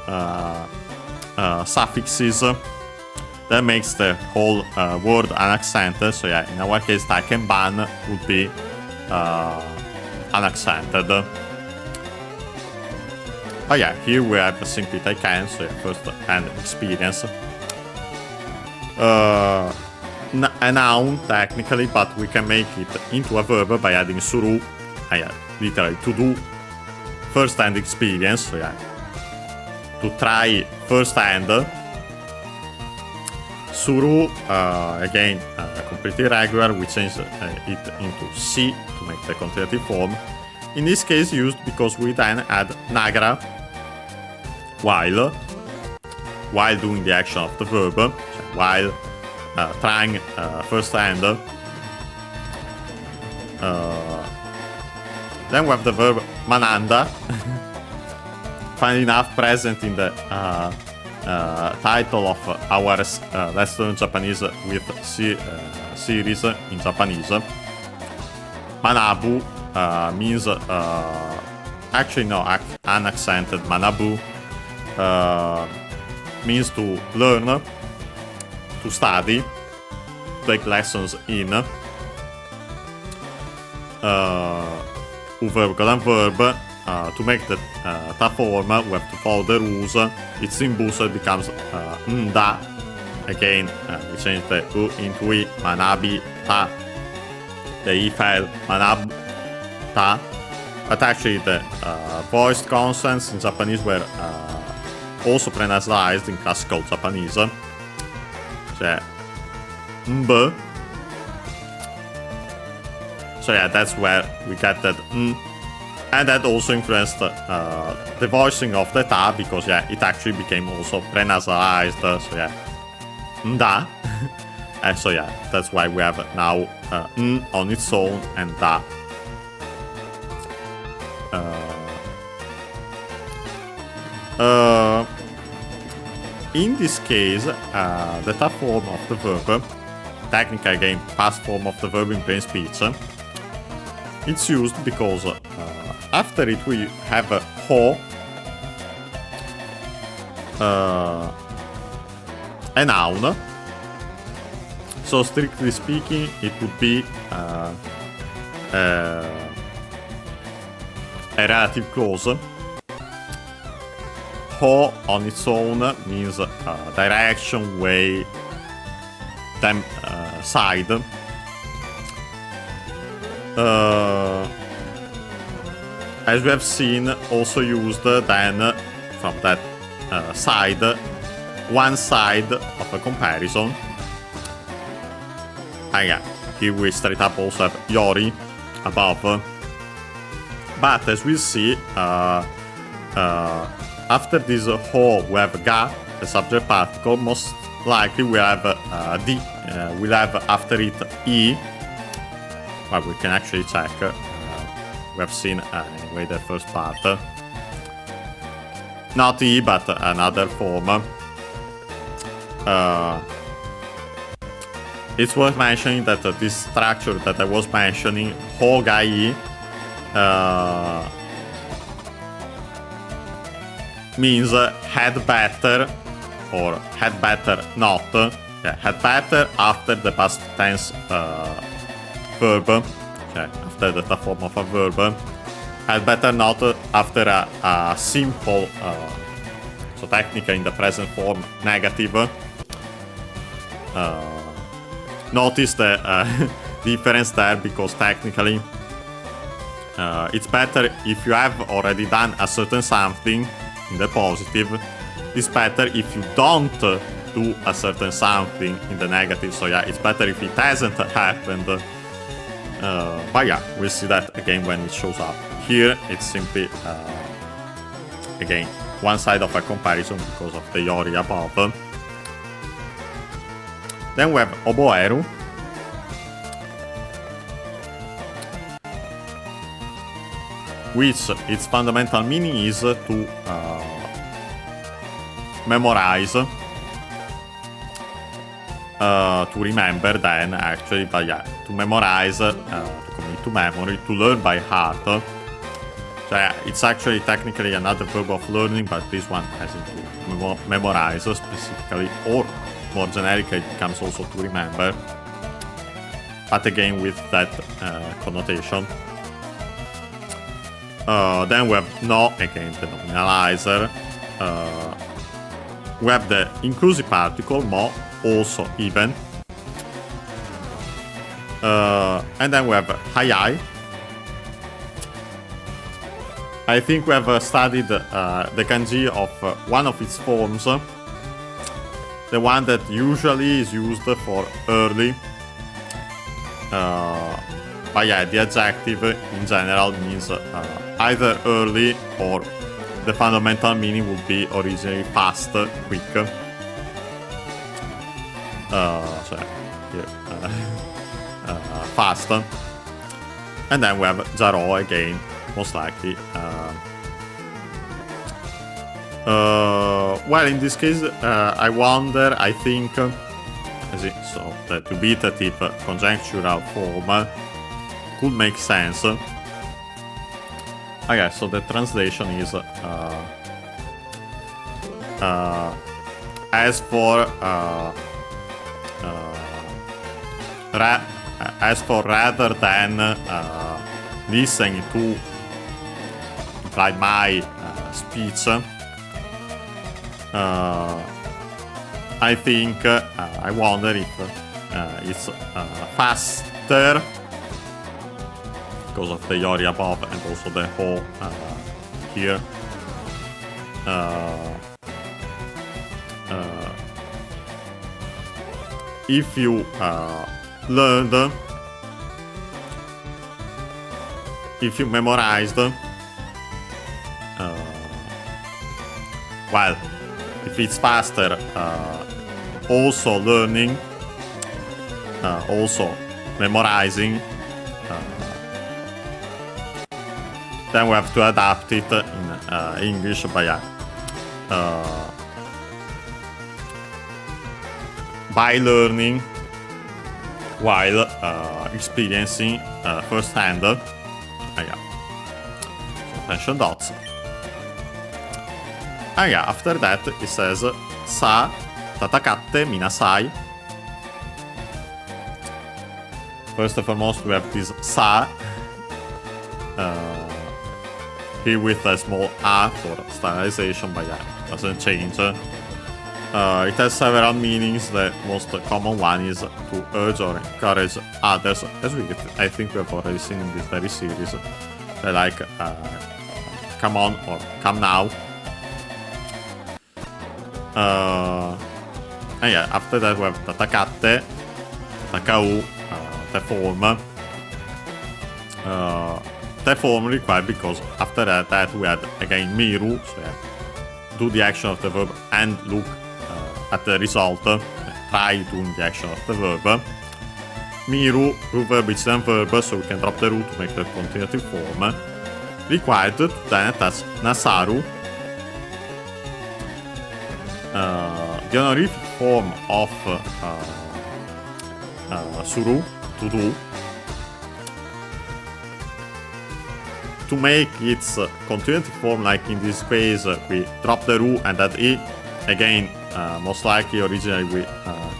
suffixes that makes the whole word unaccented. So yeah, in our case, take and ban would be unaccented. Oh yeah, here we have simply take and, so yeah, first and experience. A noun technically, but we can make it into a verb by adding suru. Yeah, literally to do first hand experience. So yeah, to try first hand. Suru, again, completely regular. We change it into si to make the continuative form. In this case, used because we then add nagra while doing the action of the verb, so while trying first hand. Then we have the verb mananda, funny enough present in the title of our Let's Learn Japanese with series in Japanese. Manabu means actually no, unaccented. Manabu means to learn, to study, take lessons in. Verb verb. To make the ta form, we have to follow the rules. Its symbol becomes nda. Again, we change the u into i. Manabi ta. The i file manab ta. But actually, the voiced consonants in Japanese were also pronounced in classical Japanese. So, mb. So yeah, that's where we get that n. And that also influenced the voicing of the ta, because yeah, it actually became also prenasalized. So yeah, nda. And so yeah, that's why we have now n on its own and da. In this case, the ta form of the verb, technically again past form of the verb in plain speech, it's used because after it we have a ho, a noun. So strictly speaking, it would be a relative clause. Ho on its own means direction, way, side. As we have seen, also used then from that side, one side of a comparison. And yeah, here we straight up also have yori above. But as we see, after this ho we have ga, the subject particle. Most likely we have di, we'll have after it i. Well, we can actually check. We have seen anyway the first part. Not E, but another form. It's worth mentioning that this structure that I was mentioning, Hogai, means had better or had better not. Yeah, had better after the past tense verb. Okay, after the form of a verb. Had better not after a simple, so technically in the present form, negative. Notice the difference there, because technically it's better if you have already done a certain something in the positive. It's better if you don't do a certain something in the negative. So yeah, it's better if it hasn't happened. But yeah, we'll see that again when it shows up. Here it's simply, again, one side of a comparison because of the yori above. Then we have oboeru. Which its fundamental meaning is to memorize. To remember then actually, but yeah, to memorize, to commit to memory, to learn by heart. So yeah, it's actually technically another verb of learning, but this one has to memorize specifically, or more generic, it becomes also to remember. But again, with that connotation. Then we have no, again, the nominalizer. We have the inclusive particle, mo, also even. And then we have hi. I think we have studied the kanji of one of its forms. The one that usually is used for early. But yeah, the adjective in general means either early or the fundamental meaning would be originally fast, quick. Fast. And then we have Jaro again, most likely. Well, in this case, I wonder, I think, so the dubitative conjunctural form could make sense. Okay, so the translation is as for rather than listening to like my speech, I think I wonder if it's faster because of the yori above and also the ho here. If you learned, if you memorized, well, if it's faster, also learning, also memorizing, then we have to adapt it in English, but yeah. By learning while experiencing firsthand. Yeah. Attention dots. And yeah, after that it says sa tatakatte minasai. First and foremost we have this sa here with a small a for standardization, but yeah, it doesn't change. It has several meanings. The most common one is to urge or encourage others, as I think we have already seen in this very series. They like come on or come now. And yeah, after that we have tatakatte, takau, the form. The form required because after that we had again miru, so yeah, do the action of the verb and look at the result, try doing the action of the verb. Miru, root verb is then verb, so we can drop the root to make the continuative form. Required to then attach nasaru, the honorific form of suru, to do. To make its continuative form, like in this case, we drop the ru and add e. Again, most likely originally we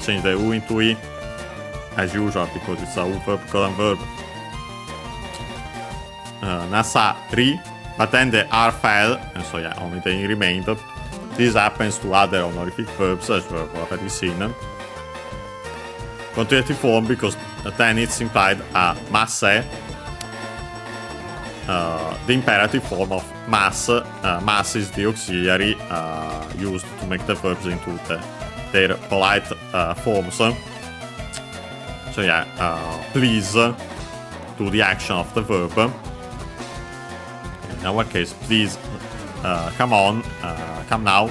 change the u into e, as usual, because it's a u verb colon verb. Nasa ri, but then the r fell, and so yeah, only the e remained. This happens to other honorific verbs, as we have already seen. Continuative form, because then it's implied a masse. The imperative form of mass. Mass is the auxiliary used to make the verbs into their polite forms. So yeah, please do the action of the verb. In our case, please come on, come now.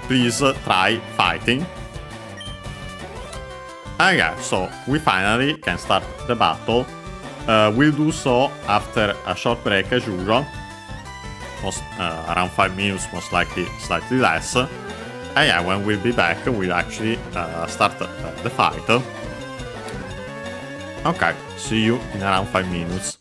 Please try fighting. And yeah, so we finally can start the battle. We'll do so after a short break as usual, around 5 minutes, most likely slightly less. And yeah, when we'll be back, we'll actually start the fight. Okay, see you in around 5 minutes.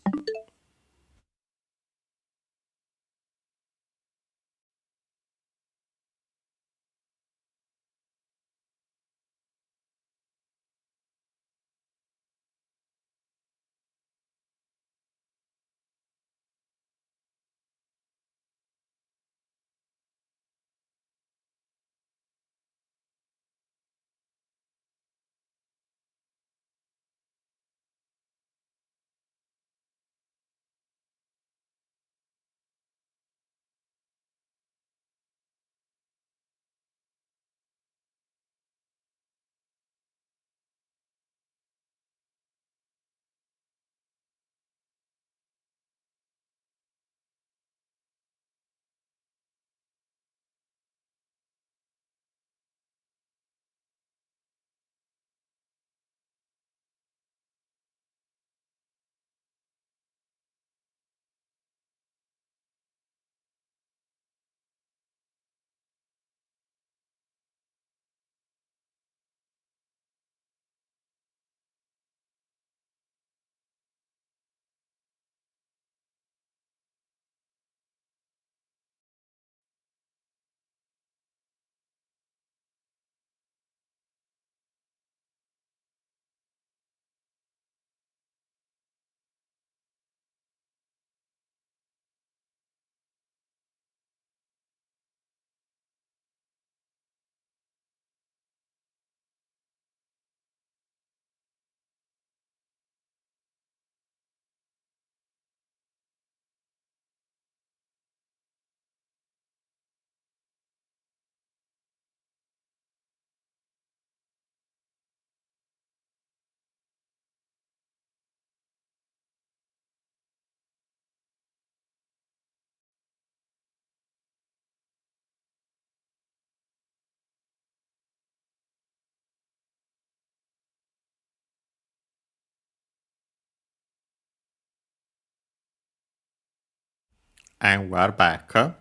And we're back. And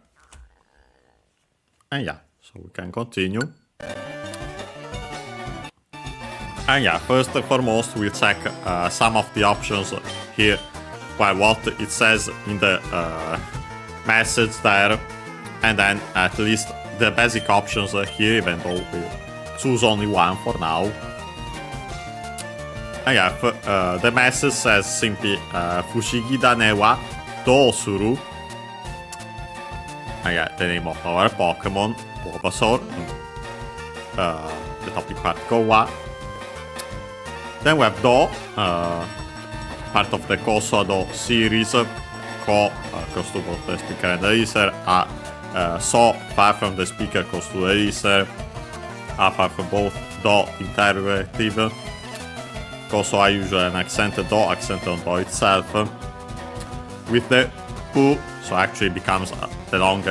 yeah, so we can continue. And yeah, first and foremost, we'll check some of the options here. Well, what it says in the message there. And then at least the basic options here, even though we'll choose only one for now. And yeah, the message says simply Fushigi dane wa dou suru. And yeah, the name of our Pokemon, Bulbasaur, the topic part go wa. Then we have Do, part of the Kosodo series, Ko goes to both the speaker and the listener, So far from the speaker goes to the listener, far from both Do interrogative, also I usually an accented Do, accent on Do itself, with the U, so actually becomes the long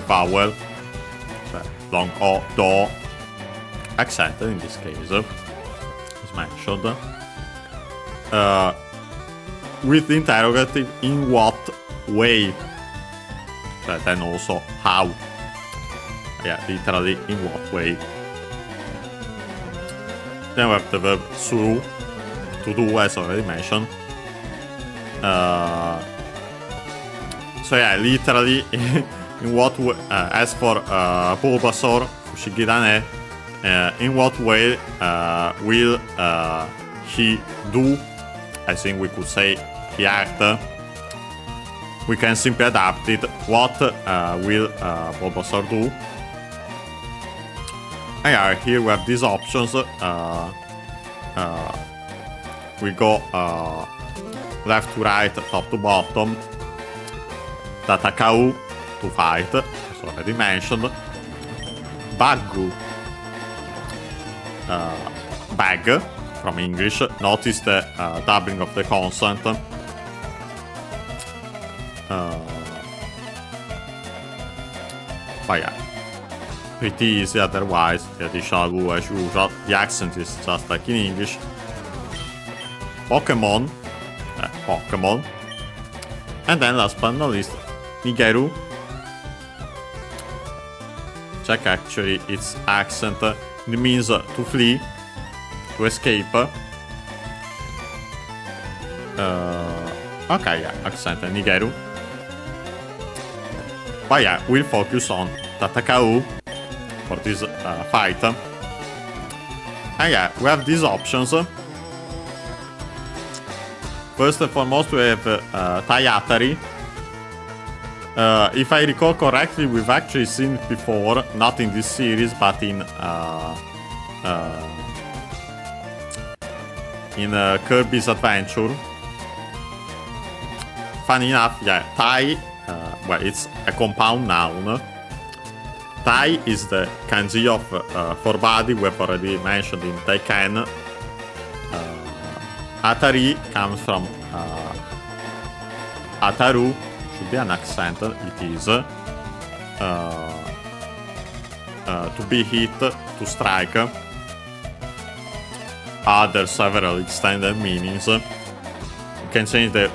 vowel, long O, Do, accented in this case. Mentioned with the interrogative in what way, but then also how. Yeah, literally in what way. Then we have the verb suru, to do, as already mentioned. So yeah, literally in what way, as for Bulbasaur, Fushigi dane, in what way will he do? I think we could say he act. We can simply adapt it. What will Bulbasaur do? And yeah, here we have these options. We go left to right, top to bottom. Tatakau to fight, as already mentioned. Baggu. Bag from English. Notice the doubling of the consonant. But yeah, pretty easy otherwise. The additional U as usual. The accent is just like in English. Pokémon. Pokémon. And then last but not least, Nigeru. Check actually its accent. It means to flee, to escape. Okay, yeah, accent Nigeru. But yeah, we'll focus on Tatakau for this fight. And yeah, we have these options. First and foremost, we have Tayatari. If I recall correctly, we've actually seen it before, not in this series, but in Kirby's Adventure. Funny enough, yeah, Tai, well, it's a compound noun. Tai is the kanji of for body, we've already mentioned in Taiken. Atari comes from Ataru. Should be an accent, it is. To be hit, to strike. Other several extended meanings. We can change the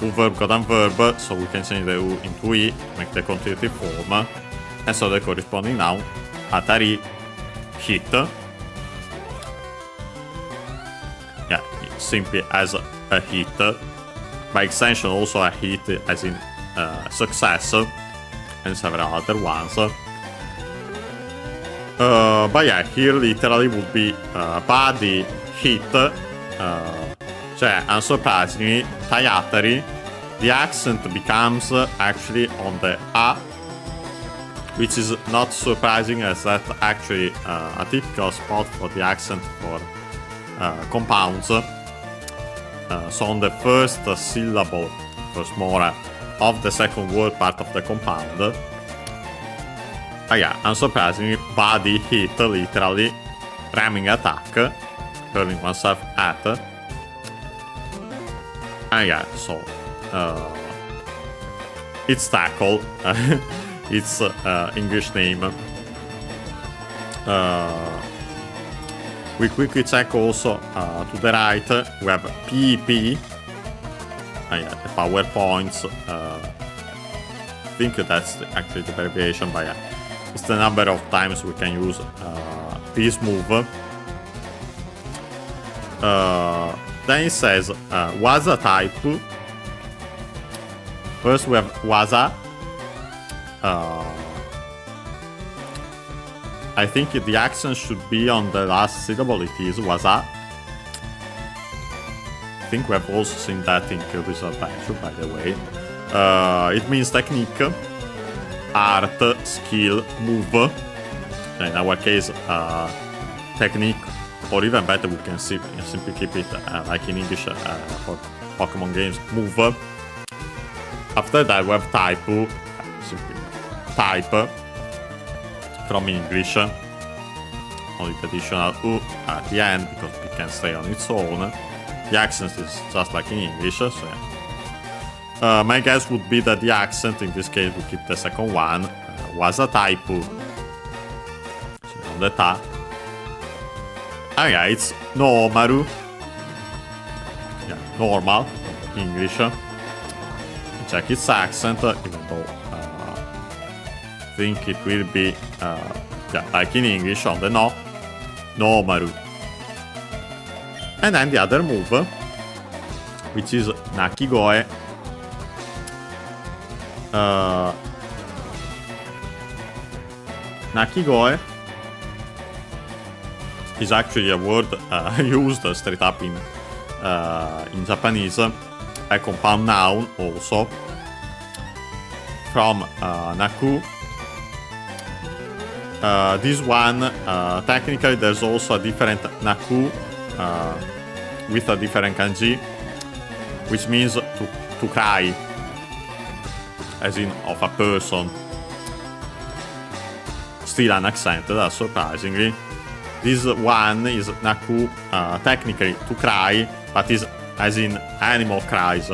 U verb got and verb, so we can change the U into I to make the continuative form. And so the corresponding noun, Atari, hit. Yeah, simply as a hit. By extension, also a hit as in success, and several other ones. But yeah, here literally would be body hit. Cioè, unsurprisingly, Tayatari, the accent becomes actually on the A, which is not surprising as that's actually a typical spot for the accent for compounds. So on the first syllable, first mora, of the second word part of the compound. Yeah, unsurprisingly, body hit, literally, ramming attack, hurling oneself at. And yeah, so, it's tackle, its English name. We quickly check also to the right, we have PEP, yeah, the PowerPoints think that's actually the abbreviation, but yeah, it's the number of times we can use this move. Then it says Waza type. First we have Waza. I think the accent should be on the last syllable. It is Waza. I think we have also seen that in Kirby's Adventure, by the way. It means technique, art, skill, move. In our case, technique, or even better, we can simply keep it like in English for Pokemon games, move. After that, we have type, simply type from English. Only the additional U at the end because it can stay on its own. The accent is just like in English, so yeah. My guess would be that the accent, in this case, we keep the second one, was a type. So on the ta. Oh yeah, it's Nomaru. Yeah, normal, English. Check its accent, even though I think it will be, yeah, like in English on the no, Nomaru. And then the other move, which is Nakigoe. Nakigoe is actually a word used straight up in Japanese, a compound noun also, from Naku. This one, technically there's also a different Naku with a different kanji, which means to cry, as in of a person. Still unaccented, surprisingly. This one is Naku, technically to cry, but is as in animal cries.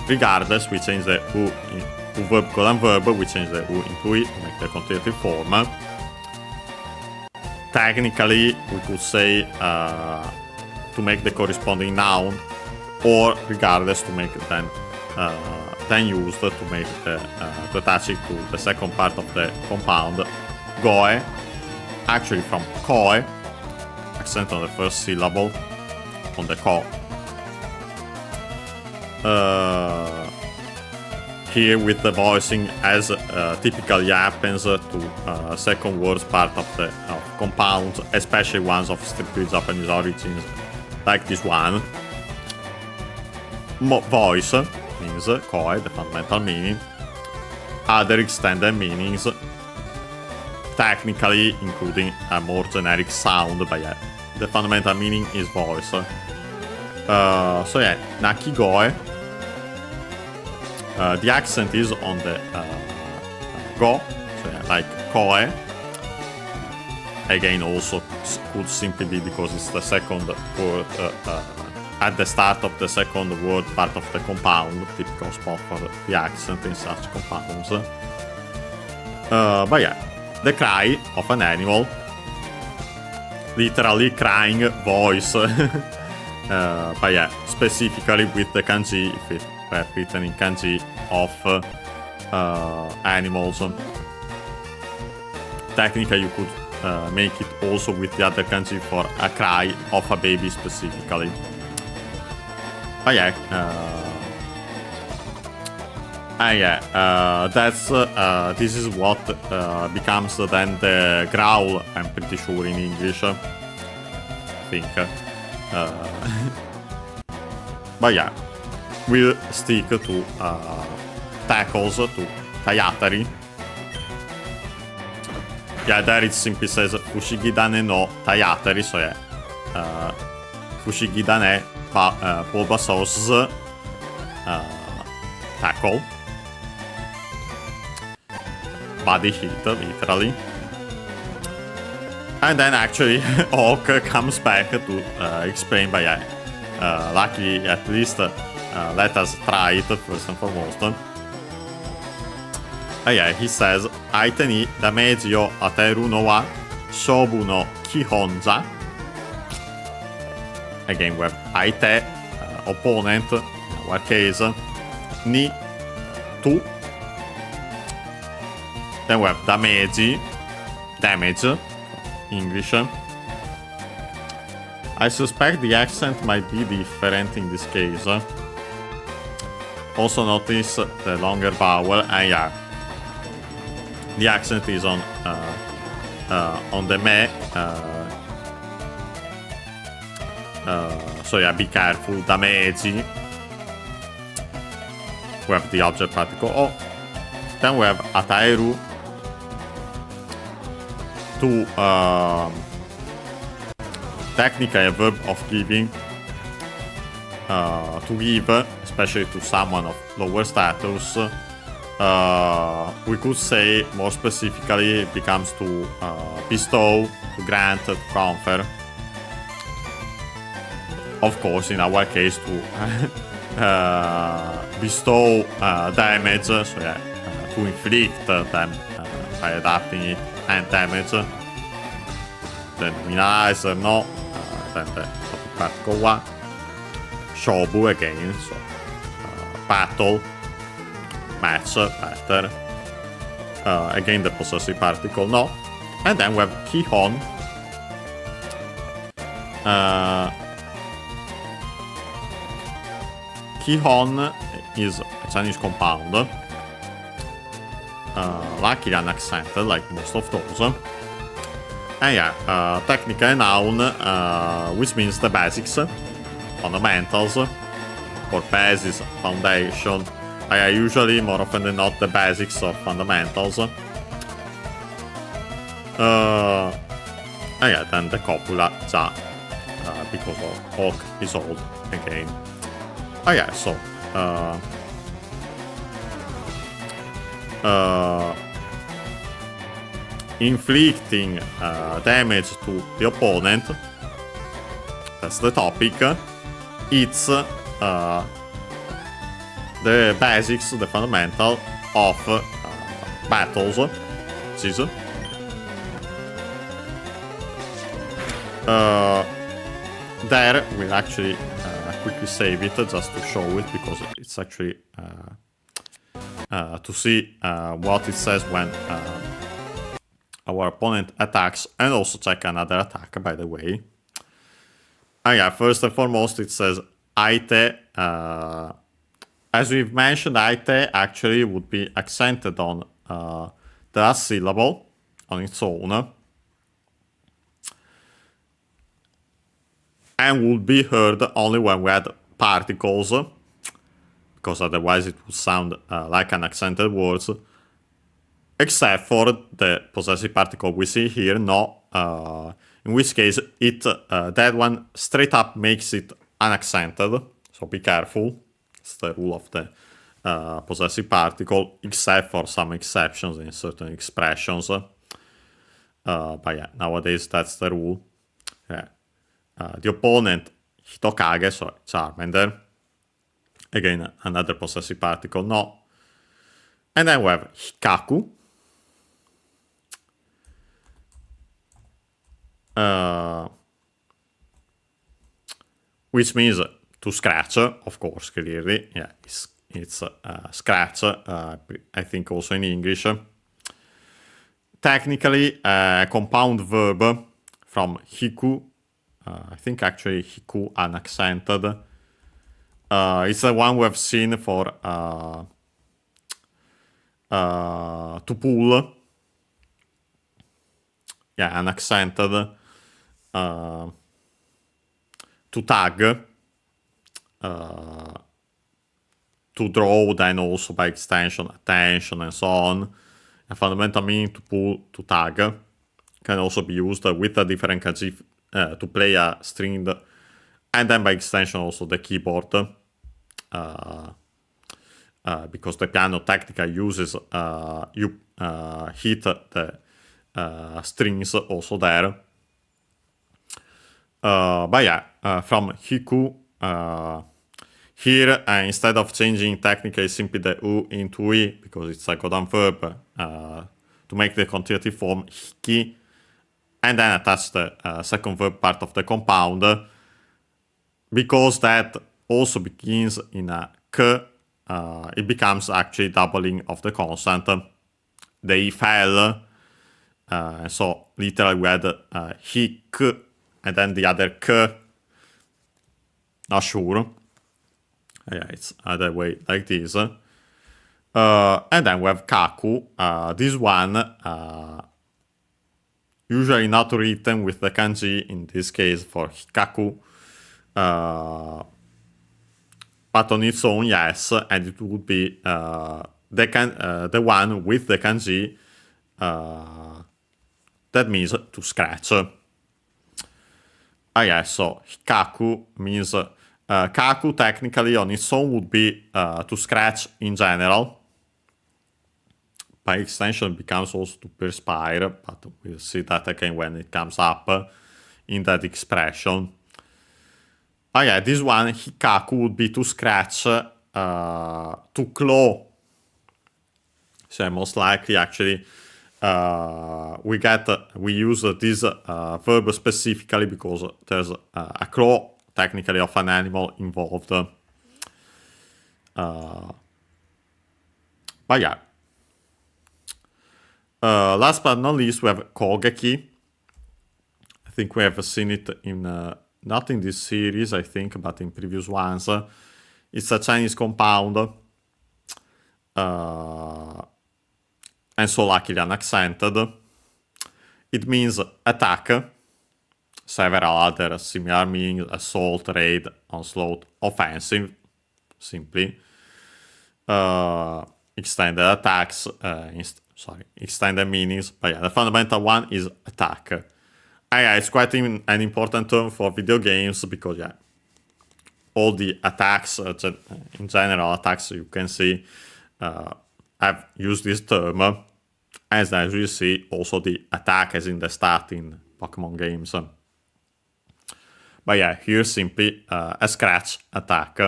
Regardless, we change the U to verb colon verb, we change the U into I to make the conjugative form. Technically, we could say to make the corresponding noun, or regardless to make then used to make to attach it to the second part of the compound, goe, actually from koe, accent on the first syllable, on the ko. Here with the voicing, as typically happens to second words part of the compounds, especially ones of strictly Japanese origins, like this one. Voice means koe, the fundamental meaning. Other extended meanings, technically including a more generic sound, but yeah, the fundamental meaning is voice. So yeah, Nakigoe. The accent is on the go, so yeah, like koe. Again, also could simply be because it's the second word at the start of the second word part of the compound, typical spot for the accent in such compounds. But yeah, the cry of an animal, literally crying voice. But yeah, specifically with the kanji, if it were written in kanji, of animals. Technically, you could make it also with the other kanji for a cry of a baby specifically. But yeah, that's this is what becomes then the growl. I'm pretty sure in English. I think. But yeah, we'll stick to tackles, to Tayatari. Yeah, there it simply says Fushigidane no Tayatari, so yeah, Fushigidane Bulbasaur's tackle. Body hit, literally. And then actually Hawk comes back to explain, but yeah, luckily at least let us try it first and foremost. Yeah, he says, Aite ni damage o ateru no wa shobu no kihon ja. Again, we have Aite, opponent, in our case, ni 2. Then we have damage, English. I suspect the accent might be different in this case. Also notice the longer vowel, and yeah, the accent is on the me. So yeah, be careful. Damage. We have the object particle O. Then we have ataeru. Technically a verb of giving. To give, especially to someone of lower status. We could say more specifically it becomes to bestow, to grant, to confer. Of course, in our case, to bestow damage, so yeah, to inflict them by adapting it and damage. Then minimizer, no. Then the particle 1. Shobu again, so battle, match, better. Again, the possessive particle, no. And then we have Kihon. Kihon is a Chinese compound. Luckily unaccented, like most of those. And yeah, technically a noun, which means the basics, fundamentals, or basis, foundation. Usually, more often than not, the basics of fundamentals. And yeah, then the copula, ja, because of Hawk is old again. Oh yeah, so inflicting damage to the opponent. That's the topic. It's the basics, the fundamental of battles. This. There we'll actually quickly save it just to show it, because it's actually to see what it says when our opponent attacks, and also check another attack, by the way. Yeah, first and foremost it says aite. As we've mentioned, aite actually would be accented on the last syllable on its own, and would be heard only when we had particles, because otherwise it would sound like unaccented words, except for the possessive particle we see here, no, in which case it that one straight up makes it unaccented, so be careful. It's the rule of the possessive particle, except for some exceptions in certain expressions. But yeah, nowadays that's the rule. Yeah. The opponent, Hitokage, so Charmander. Again, another possessive particle, no. And then we have Hikaku. Which means to scratch, of course, clearly. Yeah, it's scratch, I think also in English. Technically, a compound verb from hiku. I think actually hiku unaccented. It's the one we have seen for to pull. Yeah, unaccented. To tag. To draw, then also by extension, attention, and so on. A fundamental meaning to pull, to tag, can also be used with a different kanji to play a string, and then by extension also the keyboard, because the piano technically uses you hit the strings also there. But yeah, from hiku. Here, instead of changing technically simply the u into i, because it's a Godan verb, to make the continuative form hiki, and then attach the second verb part of the compound, because that also begins in a k, it becomes actually doubling of the consonant. The E fell, so literally we had hic, and then the other k, not sure. Yeah, it's other way like this. And then we have kaku. This one, usually not written with the kanji, in this case for hikaku. But on its own, yes, and it would be the one with the kanji that means to scratch. Yeah, so hikaku means kaku technically on its own would be to scratch in general. By extension, it becomes also to perspire, but we'll see that again when it comes up in that expression. Oh yeah, this one, hikaku, would be to scratch, to claw. So most likely, actually, we use this verb specifically because there's a claw, technically, of an animal involved. But yeah. Last but not least, we have kogeki. I think we have seen it in, not in this series, I think, but in previous ones. It's a Chinese compound. And so luckily unaccented. It means attack. Several other similar meanings: assault, raid, onslaught, offensive, simply. Extended attacks, extended meanings, but yeah, the fundamental one is attack. Yeah, it's quite an important term for video games because yeah, all the attacks, in general attacks you can see, I've used this term, as you see also the attack as in the start in Pokemon games. But yeah, here simply a scratch attack.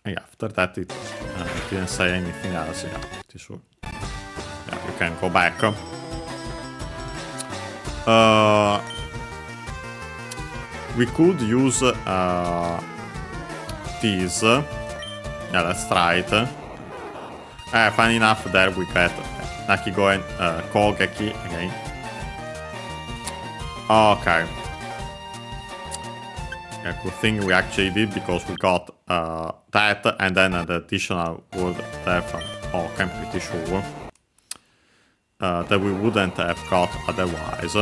Yeah, after that it didn't say anything else. Yeah, pretty sure. Yeah, we can go back. We could use these. Yeah, let's try it. Funny enough, there we get Nakigo and Kogeki again. Okay. Yeah, good thing we actually did because we got that and then an additional word there from Oka, I'm pretty sure. That we wouldn't have got otherwise.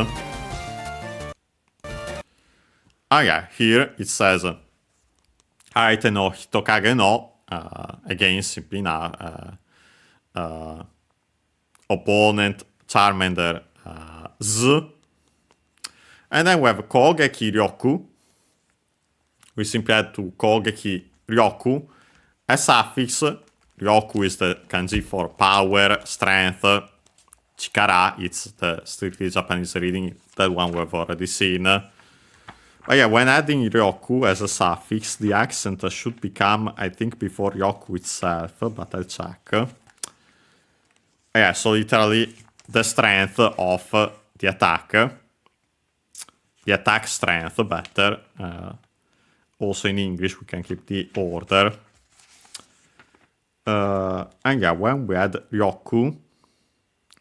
Yeah, here it says Aite no Hitokage no, again simply now, opponent Charmander Z. And then we have Kogeki Ryoku. We simply add to Kogeki Ryoku a suffix. Ryoku is the kanji for power, strength. Chikara, it's the strictly Japanese reading, that one we've already seen. But yeah, when adding Ryoku as a suffix, the accent should become, I think, before Ryoku itself, but I'll check. Yeah, so literally the strength of the attack. The attack strength, better. Also in English, we can keep the order. And yeah, when we add Ryoku,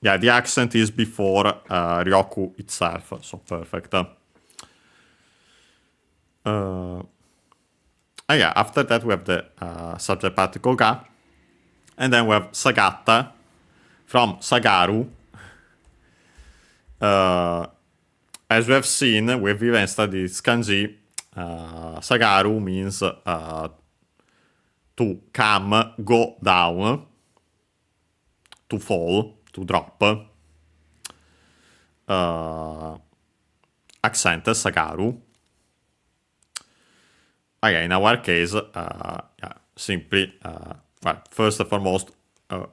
yeah, the accent is before Ryoku itself, so perfect. And yeah, after that we have the subject particle ga, and then we have Sagata from Sagaru. As we have seen, we've even studied this kanji. Sagaru means to come, go down, to fall, to drop. Accent Sagaru. In our case, yeah, simply, well, first and foremost,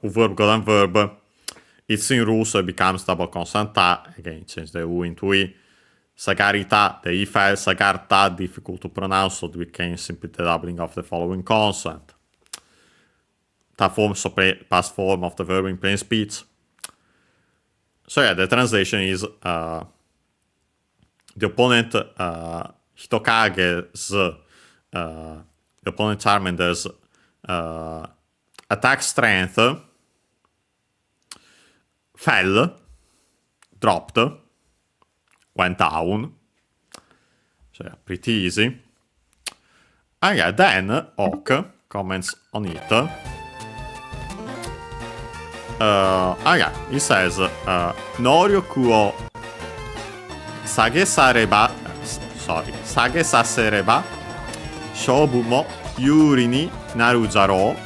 verb go and verb. It's in Ru, so it becomes double consonant ta. Again, change the U into I. Sagarita, the I file, Sagarta, difficult to pronounce, so we can simply the doubling of the following consonant. Ta form, so past form of the verb in plain speech. So yeah, the translation is the opponent Hitokage's the opponent Charmander's attack strength fell, dropped, went down. So yeah, pretty easy. And yeah, then Oak comments on it. Yeah, he says, Noryoku o sagesareba, sagesasereba, shobu mo yuri ni naru zarou.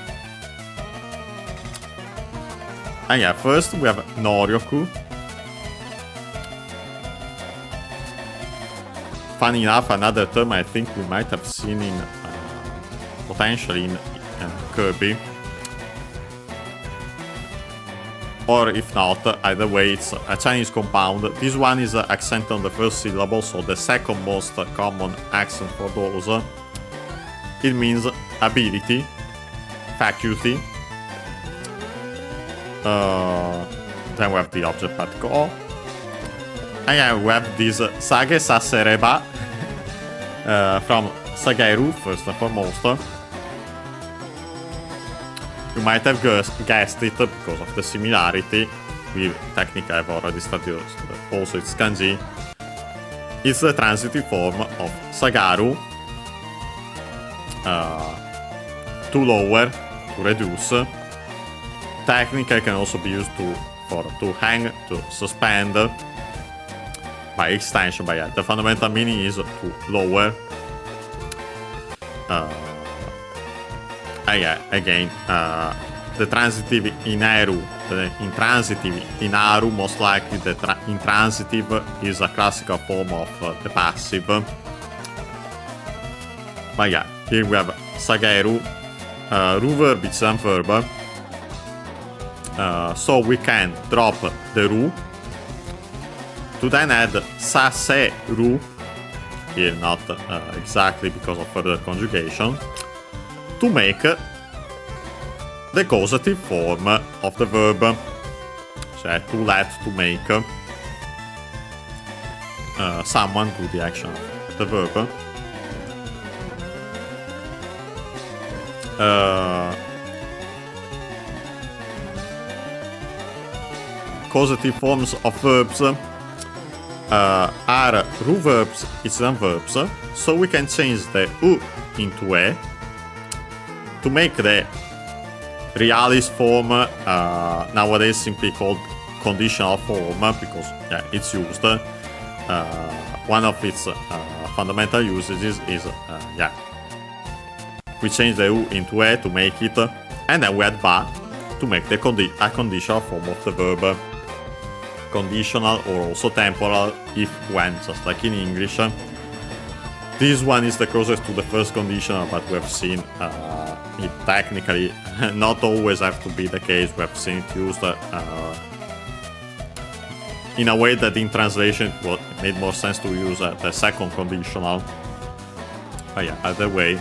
And yeah, first we have Noryoku. Funny enough, another term I think we might have seen in potentially in Kirby. Or if not, either way, it's a Chinese compound. This one is accent on the first syllable, so the second most common accent for those. It means ability, faculty. Then we have the object particle. And yeah, we have this Sage Sasereba from Sageiru, first and foremost. You might have guessed it because of the similarity. We technically have already studied also its kanji. It's the transitive form of Sagaru. To lower, to reduce. Technically can also be used to hang, to suspend. By extension, but yeah, the fundamental meaning is to lower. Yeah, again, the transitive in Aru, the intransitive in Aru, most likely the intransitive is a classical form of the passive. But yeah, here we have Sageiru, Ru verb, it's an verb. So we can drop the Ru to then add Saseru, here not exactly because of further conjugation, to make the causative form of the verb. So to let, to make someone do the action of the verb. Causative forms of verbs are Ru verbs, it's non verbs, so we can change the U into E to make the realis form, nowadays simply called conditional form, because yeah, it's used. One of its fundamental usages is yeah, we change the U into E to make it, and then we add ba to make the a conditional form of the verb. Conditional or also temporal, if, when, just like in English. This one is the closest to the first conditional, but we have seen it technically not always have to be the case. We have seen it used in a way that in translation it made more sense to use the second conditional. But yeah, either way,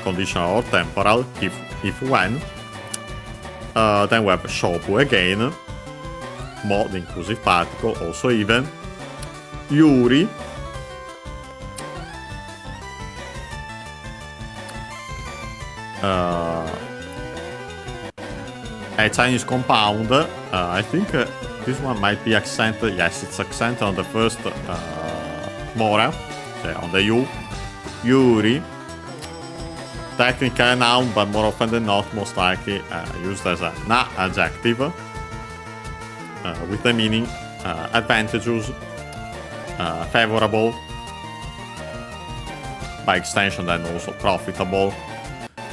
conditional or temporal, if when. Then we have Shobu again, Mo, the inclusive particle, also even. Yuri. A Chinese compound. I think this one might be accented. Yes, it's accented on the first mora, so on the U. Yuri. Technically a noun, but more often than not, most likely used as a na adjective with the meaning advantageous, favorable, by extension then also profitable.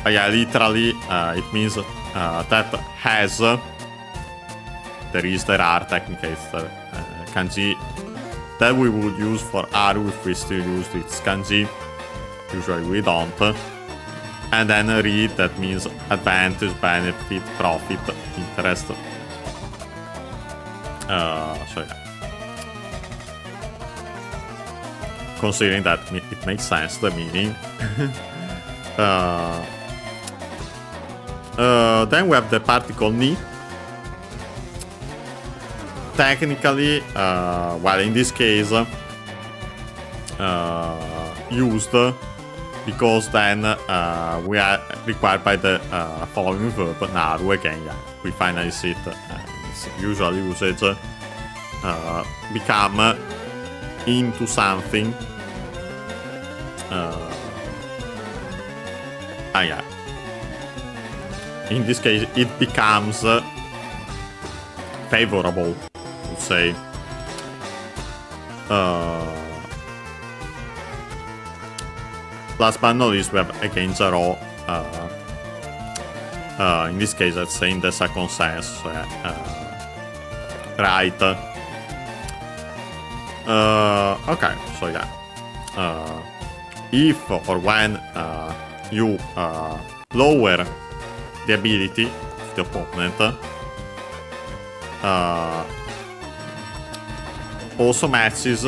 But yeah, literally it means that has, there are, technically it's the kanji that we would use for Aru if we still used its kanji. Usually we don't. And then read, that means advantage, benefit, profit, interest. So yeah. Considering that it makes sense, the meaning. Then we have the particle ni. Technically, well, in this case, used because then we are required by the following verb, naru again. Yeah, we finally see it in its usual usage. Become into something. Yeah. In this case, it becomes favorable, I would say. Last but not least, we have again zero. In this case, let's say in the second sense, right. Okay, so yeah. If or when you lower the ability of the opponent, also matches,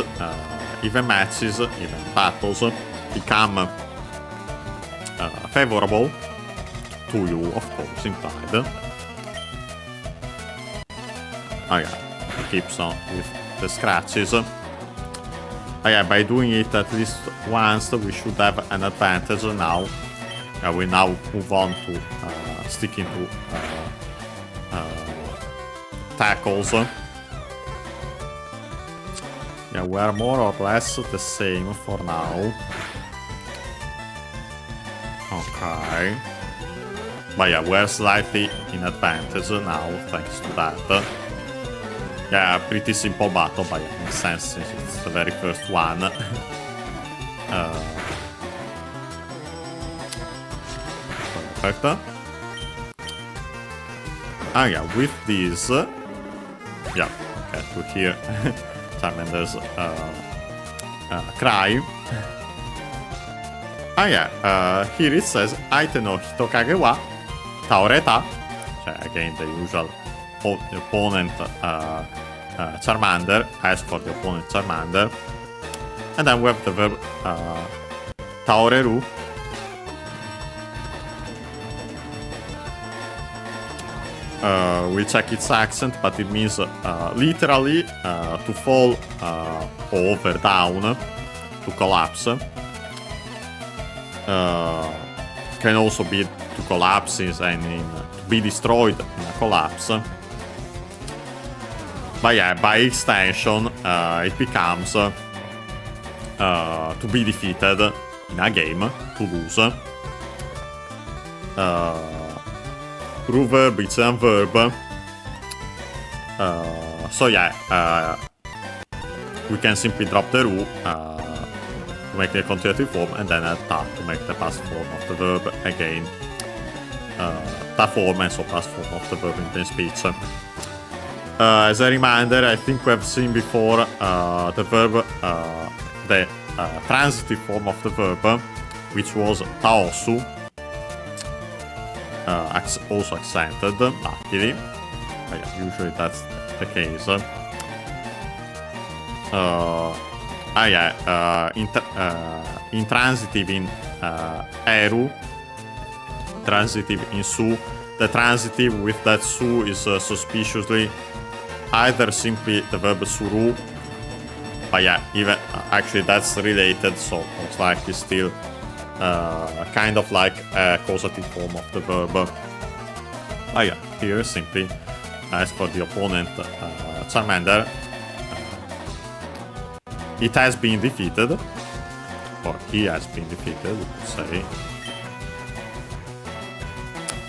even battles become favorable to you, of course, implied. Oh yeah, keeps on with the scratches. Oh yeah, by doing it at least once, we should have an advantage now. We now move on to sticking to tackles. Yeah, we are more or less the same for now. Okay. But yeah, we're slightly in advantage now, thanks to that. Yeah, pretty simple battle, but yeah, in a sense, since it's the very first one. Perfect. Yeah, with this... yeah, okay, to hear Charmander's cry. Yeah, here it says, Aite no Hitokage wa taoreta. Again, the usual the opponent Charmander, as for the opponent Charmander. And then we have the verb taoreru. We check its accent, but it means literally to fall over, down, to collapse. Can also be to collapse and to be destroyed in a collapse. But yeah, by extension, it becomes to be defeated in a game, to lose. True verb, it's a verb. So yeah, we can simply drop the ru to make the continuative form, and then attack to make the past form of the verb again. The form and so past form of the verb in the speech. As a reminder, I think we have seen before the verb, the transitive form of the verb, which was taosu. Also accented, luckily. But yeah, usually that's the case. Intransitive in eru, transitive in su. The transitive with that su is suspiciously either simply the verb suru, but yeah, even actually that's related, so most likely still kind of like a causative form of the verb. Yeah, here simply, as for the opponent Charmander, it has been defeated, or he has been defeated, we could say.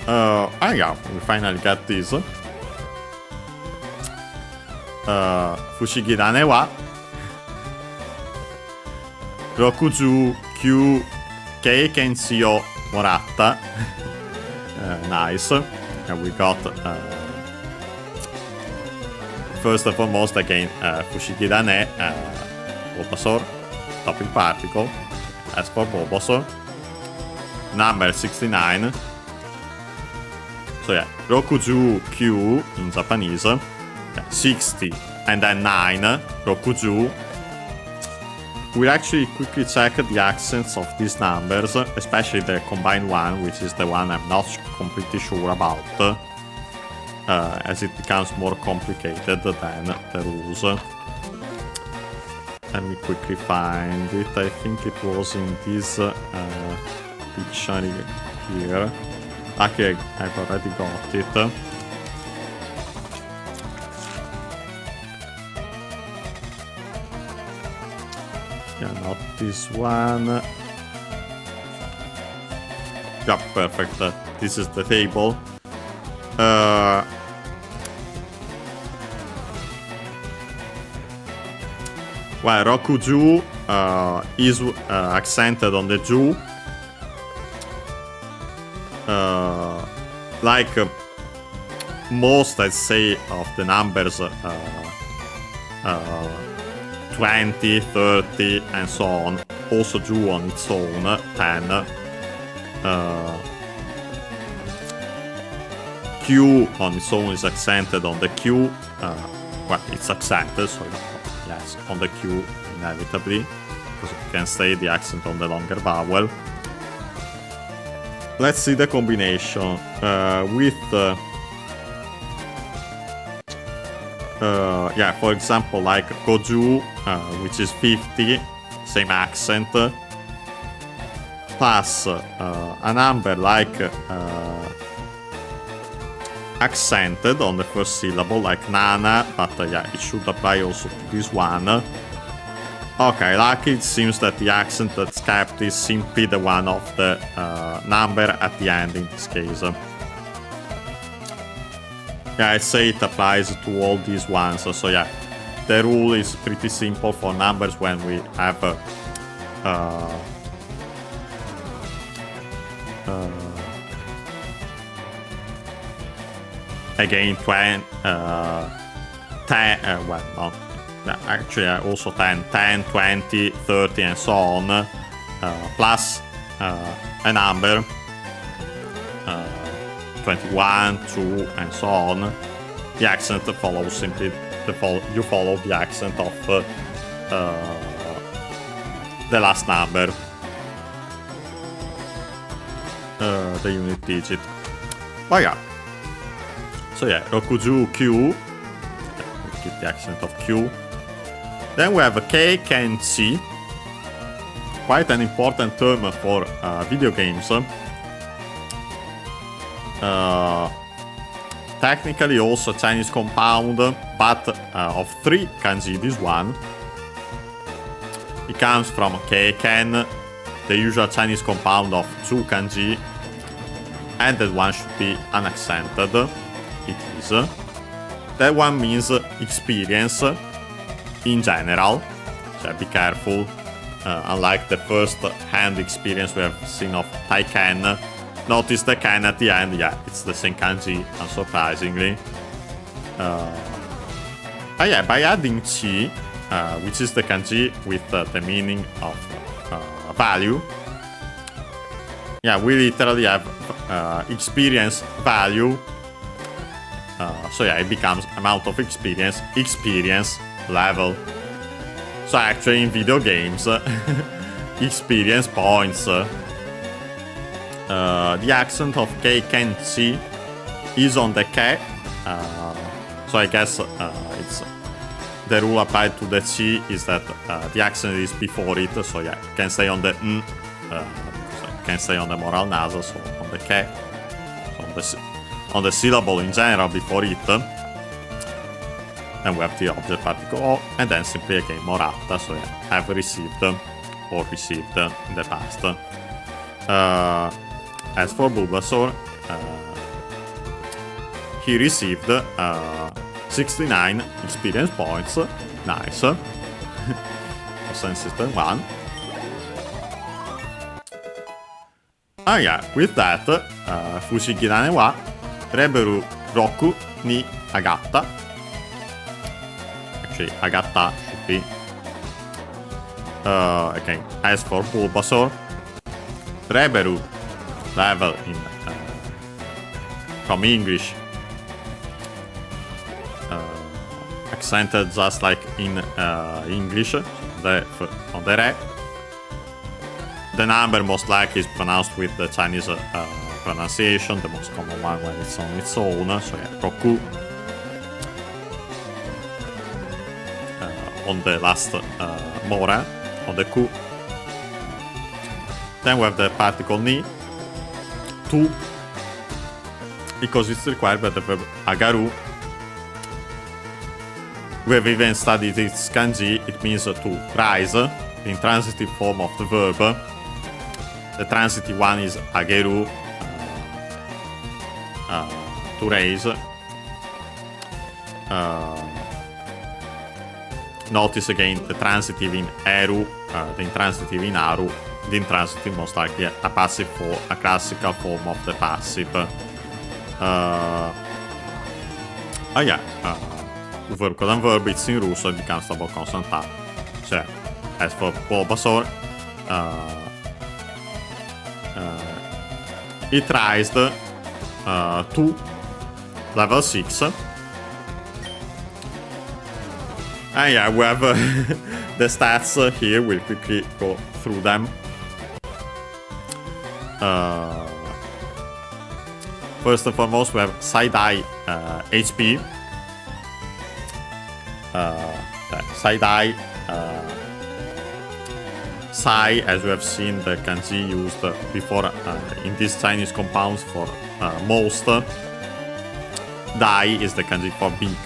Yeah, we finally got this. Fushigidane wa Rokuju Kyu Keikenshi o Moratta. Nice. And we got first and foremost again Fushigidane, Bulbasaur, topic particle. As for Bulbasaur, number 69. So yeah, Rokuju Q in Japanese, 60 and then 9, Rokuju. We'll actually quickly check the accents of these numbers, especially the combined one, which is the one I'm not completely sure about, as it becomes more complicated than the rules. Let me quickly find it. I think it was in this dictionary here. Luckily, I've already got it. Yeah, not this one. Yeah, perfect. This is the table. Well, Rokuju is accented on the Ju. Like most, I'd say, of the numbers 20, 30, and so on. Also Ju on its own, 10. Q on its own is accented on the Q. Well, it's accented, so yes, on the Q inevitably, because you can stay the accent on the longer vowel. Let's see the combination with yeah, for example, like Goju, which is 50, same accent, plus a number like accented on the first syllable, like Nana, but yeah, it should apply also to this one. Okay, lucky it seems that the accent that's kept is simply the one of the number at the end in this case. Yeah, I'd say it applies to all these ones, so yeah, the rule is pretty simple for numbers when we have again 20, 10, well, not, actually also 10, 20, 30 and so on, plus a number, 21, 2 and so on. The accent follows simply, you follow the accent of the last number, the unit digit. But yeah. So yeah, Rokuju Q, get the accent of Q. Then we have K, Ken, C. Quite an important term for video games. Technically also Chinese compound, but of 3 kanji, this one. It comes from K, Ken, the usual Chinese compound of 2 kanji, and that one should be unaccented. It is. That one means experience in general, so be careful. Unlike the first hand experience we have seen of Taiken, notice the Ken at the end, yeah, it's the same kanji, unsurprisingly. Yeah, by adding Chi, which is the kanji with the meaning of value, yeah, we literally have experience value. So yeah, it becomes amount of experience, experience level. So actually in video games, experience points. The accent of K, Ken, C is on the K. So I guess it's the rule applied to the C is that the accent is before it. So yeah, it can stay on the N, so it can stay on the moral nasal, so on the K, so on the C. On the syllable in general before it, and we have the object particle O, and then simply again morata, so yeah, have received or received in the past. As for Bulbasaur, he received 69 experience points, nice. Sense System 1. Yeah, with that, Fushigirane wa Reberu Roku ni Agatta. Actually, Agatta should be. Again, as for Bulbasaur, Reberu level in from English, accented just like in English, on the re. The number most likely is pronounced with the Chinese pronunciation, the most common one when it's on its own, so yeah, Roku. On the last Mora, on the Q. Then we have the particle ni, to, because it's required by the verb agaru. We have even studied its kanji. It means to rise, the intransitive form of the verb. The transitive one is ageru, to raise. Notice again the transitive in eru, the intransitive in aru, the intransitive most likely a passive form, a classical form of the passive. Verb code verb, it's in Russo, it becomes double consonant A. So, as for Bulbasaur, it raised to level 6. And yeah, we have the stats here. We'll quickly go through them. First and foremost, we have side-eye HP. Side-eye Sai, as we have seen the kanji used before in these Chinese compounds for most. Dai is the kanji for big.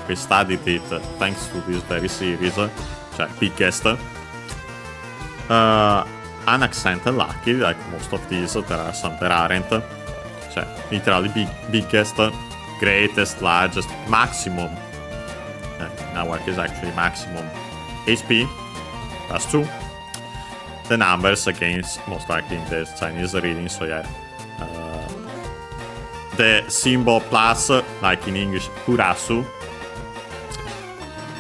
We studied it thanks to this very series, cioè biggest. Unaccented lucky, like most of these, there are some that aren't. Cioè, literally biggest, greatest, largest, maximum. In our case, actually maximum HP. That's true. The numbers against most likely in the Chinese reading, so yeah. The symbol plus, like in English, kurasu.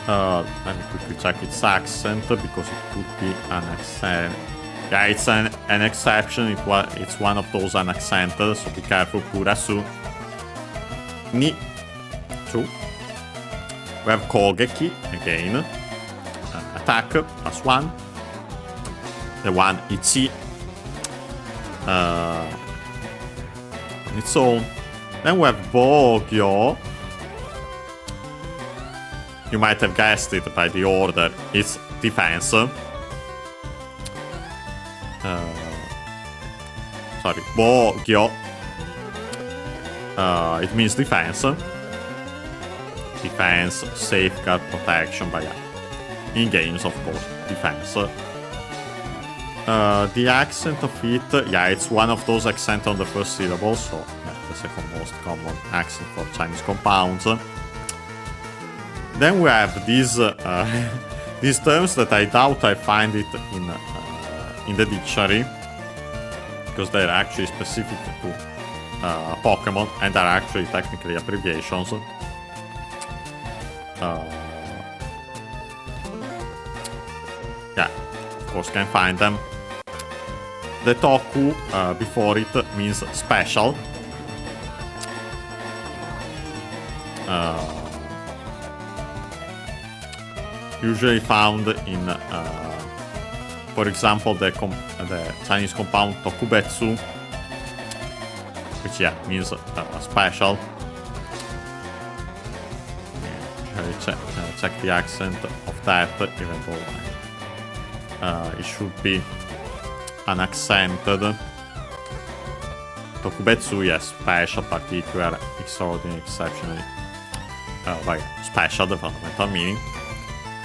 Let me quickly check its accent because it could be an accent. Yeah, it's an exception. It's one of those unaccented, so be careful. Kurasu. Ni. True. We have Kogeki again. Attack +1. The one Ichi. On its own. Then we have Bogyo. You might have guessed it by the order. It's defense. Sorry, Bogyo. It means defense. Defense, safeguard, protection, but yeah. In games, of course, defense. The accent of it, yeah, it's one of those accents on the first syllable, so yeah, the second most common accent for Chinese compounds. Then we have these these terms that I doubt I find it in the dictionary, because they're actually specific to Pokemon and are actually technically abbreviations. Yeah, of course, can find them. The toku before it means special. Usually found in, for example, the Chinese compound tokubetsu, which yeah means special. Check the accent of that, even though it should be unaccented. Tokubetsu, yes, special, particular, extraordinary, exceptionally. Special, the fundamental meaning.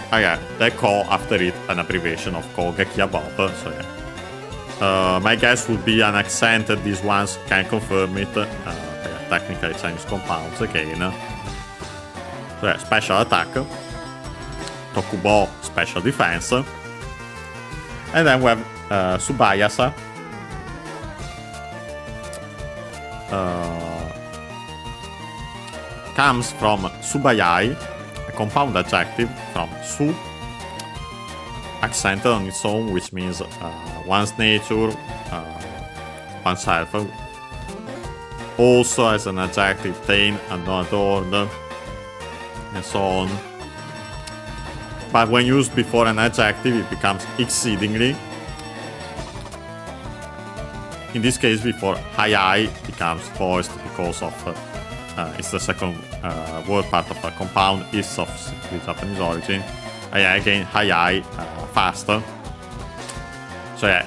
Okay, they call after it an abbreviation of Kogeki above, so yeah. My guess would be unaccented, these ones can confirm it. Technically Chinese compounds again. So yeah, special attack. Tokubo, special defense. And then we have Subayasa. Comes from Subayai, a compound adjective from Su, accented on its own, which means one's nature, oneself. Also as an adjective, tame and not adorned, and so on. But when used before an adjective, it becomes exceedingly. In this case, before Hayai becomes voiced because of it's the second word part of a compound, is of Japanese origin. Again, Hayai, faster. So yeah,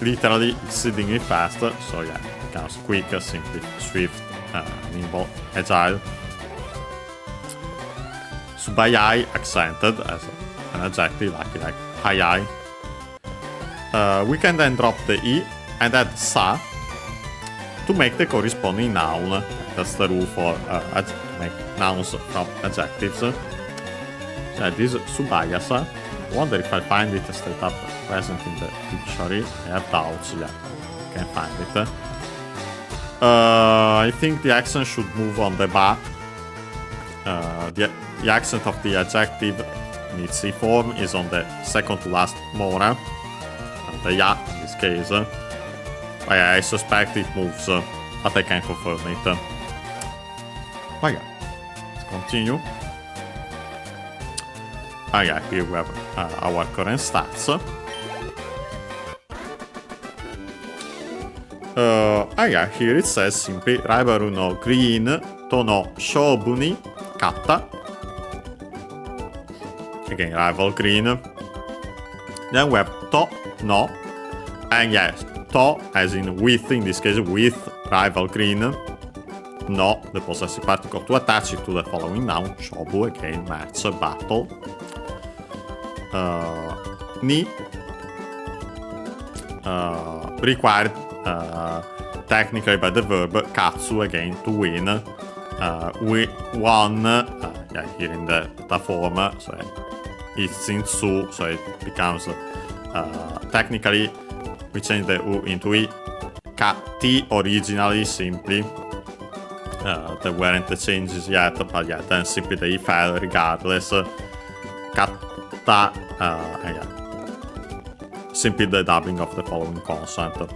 literally exceedingly fast. So yeah, becomes quick, simply, swift, nimble, agile. Subayai accented as an adjective, like high. We can then drop the E and add sa to make the corresponding noun. That's the rule for to make nouns from adjectives. So this Subayasa. I wonder if I find it straight up present in the dictionary. I have doubts. Yeah, I can find it. I think the accent should move on the ba. The accent of the adjective in its C form is on the second to last mora, and the ya in this case. I suspect it moves, but I can't confirm it. But yeah, let's continue. Yeah, here we have our current stats. Yeah, here it says simply Rivaru no Green to no Shobu ni Katta. Again, rival Green. Then we have to, no. And yes, to as in with, in this case with rival Green. No, the possessive particle to attach it to the following noun. Shobu, again, match, battle. Ni required technically by the verb katsu, again, to win. We won, yeah, here in the form, so it's in su, so it becomes technically we change the u into i. Kati originally simply. There weren't the changes yet, but yeah, then simply the i fell regardless. Katta, yeah. Simply the doubling of the following consonant.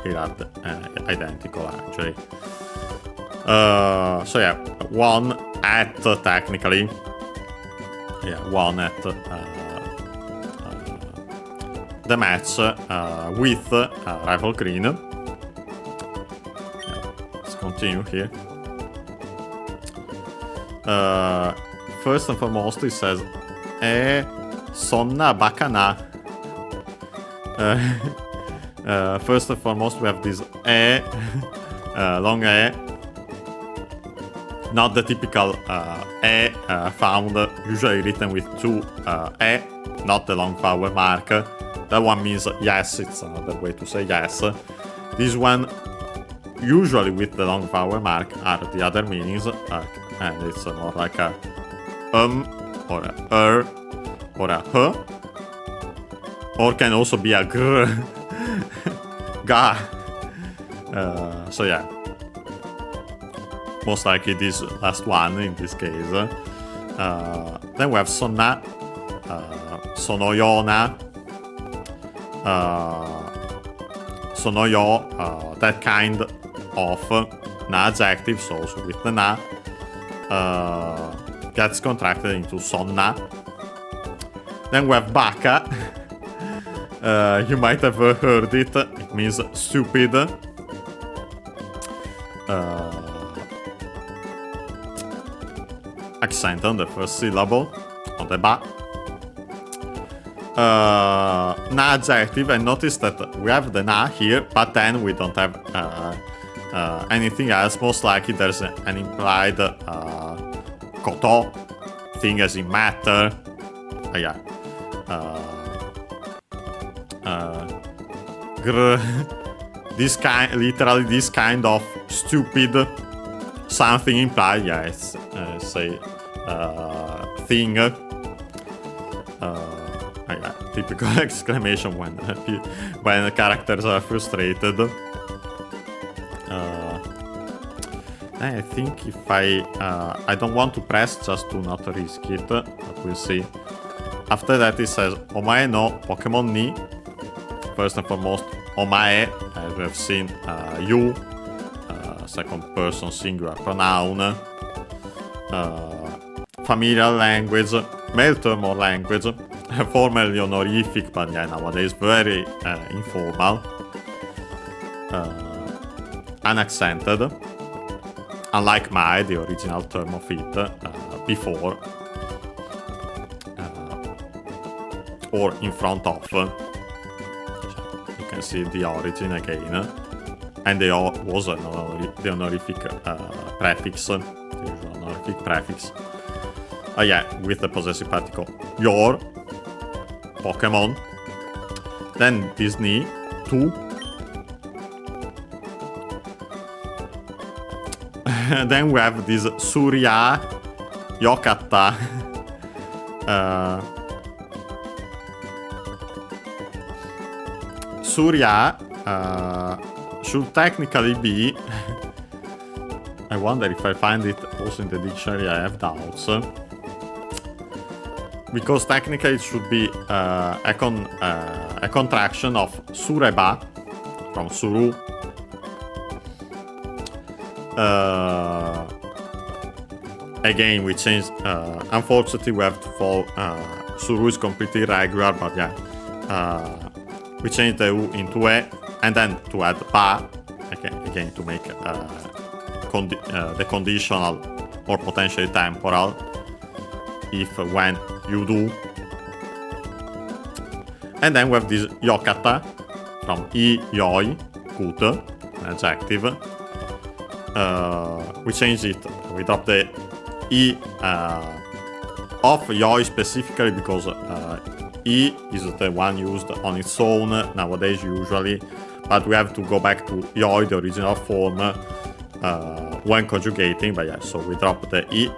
Here are the, identical actually. So yeah, one at technically. Yeah, one at the match with rival Green. Yeah, let's continue here. First and foremost, it says sonna bakana. First and foremost, we have this long not the typical found, usually written with two not the long vowel mark. That one means yes, it's another way to say yes. This one, usually with the long vowel mark, are the other meanings, and it's more like a or a or a h, or can also be a gr, ga. So yeah, most likely this last one in this case. Then we have sonna, sonoyona, sonoyo, that kind of na adjective, so also with the na, gets contracted into sonna. Then we have baka. You might have heard it. It means stupid. Accent on the first syllable on the ba. Na adjective, and notice that we have the na here, but then we don't have anything else. Most likely there's an implied koto thing, as in matter. Yeah. This kind, literally this kind of stupid something implied. Yeah, it's say thing. Yeah, typical exclamation when the characters are frustrated. I think if I don't want to press just to not risk it, but we'll see. After that it says omae no Pokémon ni. First and foremost, omae, as we have seen, you, second person singular pronoun, familiar language, male term or language, formerly honorific, but yeah, nowadays very informal, unaccented, unlike mae, the original term of it, before, or in front of. see the origin again. And the O was the honorific prefix, the usual honorific prefix. Yeah, with the possessive particle. Your Pokémon. Then Disney, tu. Then we have this Surya Yokata. Surya should technically be. I wonder if I find it also in the dictionary. I have doubts. Because technically it should be a contraction of Sureba from Suru. Again, we changed. Unfortunately, we have to follow. Suru is completely irregular, but yeah. We changed the U into E, and then to add Ba, again to make the conditional or potentially temporal. If when you do. And then we have this Yokata from Yoi, good, an adjective. We changed it, we dropped the E of Yoi specifically because E is the one used on its own nowadays usually, but we have to go back to Yoi, the original form, when conjugating, but yeah, so we dropped the E,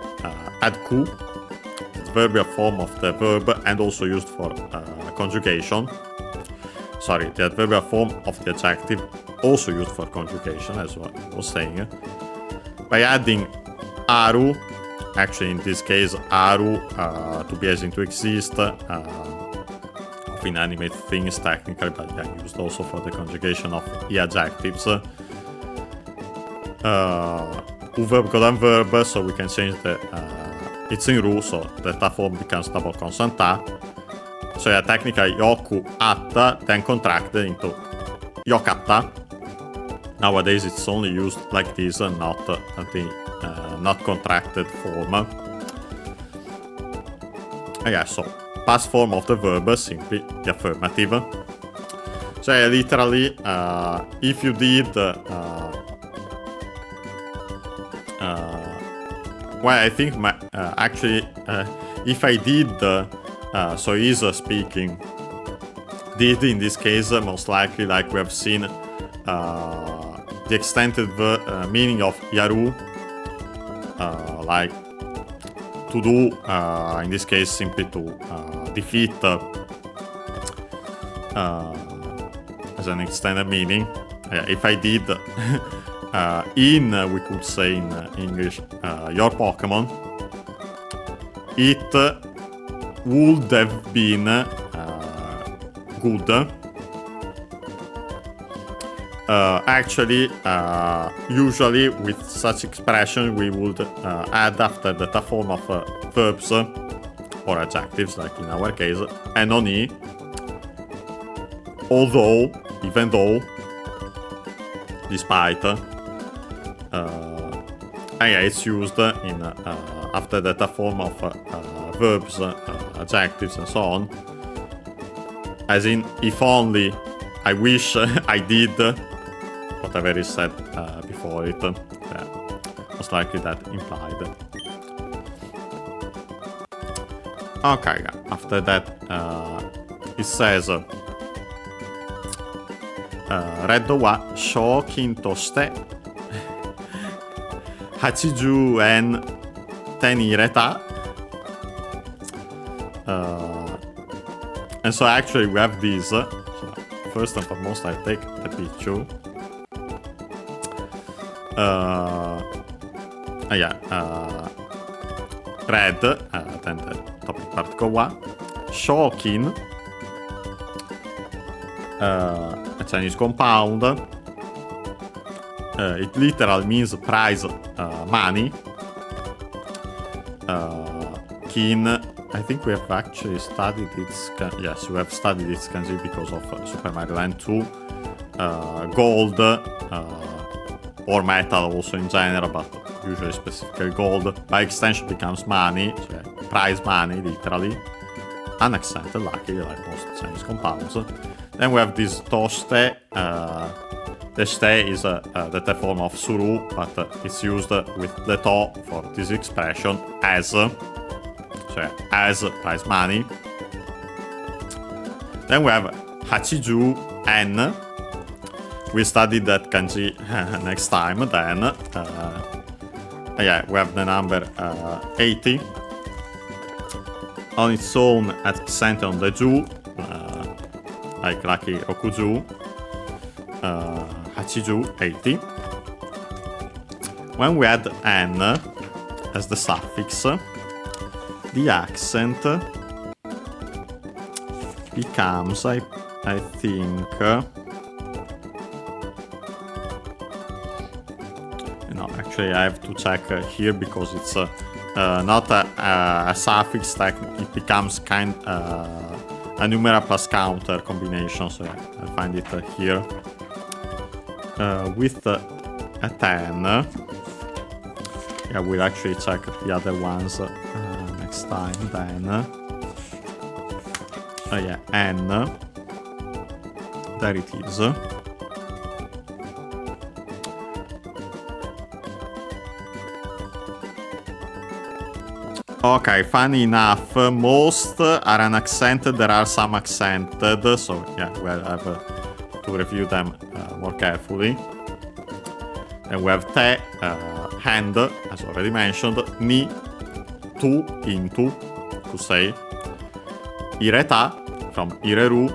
add Ku, adverbial form of the verb and also used for conjugation. Sorry, the adverbial form of the adjective also used for conjugation, as I was saying. By adding Aru, actually in this case Aru, to be as in to exist, of inanimate things technically, but yeah, used also for the conjugation of the adjectives. Verb code verb, so we can change the it's in Ru, so the ta form becomes double consonant ta. So yeah, technically Yoku atta, then contracted into Yokata. Nowadays it's only used like this, not the not contracted form. Yeah, so past form of the verb, simply the affirmative. So yeah, literally, if you did well, I think actually, if I did, so is speaking, did in this case, most likely, like we have seen, the extended meaning of Yaru, like to do, in this case, simply to defeat, as an extended meaning. If I did, we could say in English, your Pokémon, it would have been good. Actually, usually with such expression, we would add after the form of verbs or adjectives, like in our case, and on E, although, even though, despite. Yeah, it's used in after that form of verbs, adjectives, and so on. As in, if only, I wish I did, whatever is said before it. Most likely that implied. Okay, after that, it says, Red wa shokin toshite 80 yen 手に入れた. And so actually we have these. So first and foremost, I take the picture. Red, then the topic particle wa. Shokin, a Chinese compound. It literally means prize, money. Kin, I think we have actually studied its. Yes, we have studied its kanji because of Super Mario Land 2. Gold, or metal also in general, but usually specifically gold. By extension becomes money, so prize money, literally. Unaccented, luckily, like most Chinese compounds. Then we have this toste. The ste is the te form of suru, but it's used with the to for this expression as, so as prize money. Then we have hachiju n. We studied that kanji next time. Then yeah, we have the number 80 on its own accent on the ju, like Lucky Rokuju. Hachiju 80. When we add n as the suffix, the accent becomes, I think, no, actually I have to check here because it's not a suffix. That it becomes kind a numeral plus counter combination. So I'll find it here. With a 10, yeah, we'll actually check the other ones next time. Then, yeah, n. There it is. Okay, funny enough, most are unaccented. There are some accented, so yeah, we'll have to review them more carefully. And we have te, hand, as already mentioned, ni, tu, into, to say, ireta, from ireru,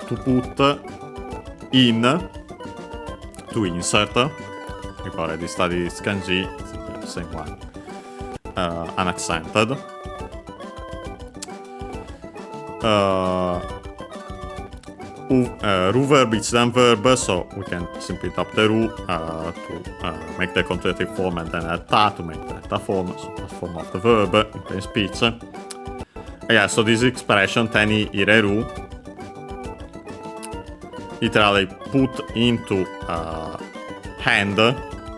to put, in, to insert. We've already studied this kanji, it's the same one, unaccented. Ru verb is then verb, so we can simply tap the ru to make the conjugative form and then add ta to make the ta form, so the form of the verb in plain speech. Yeah, so this expression, teni ireru, literally put into hand,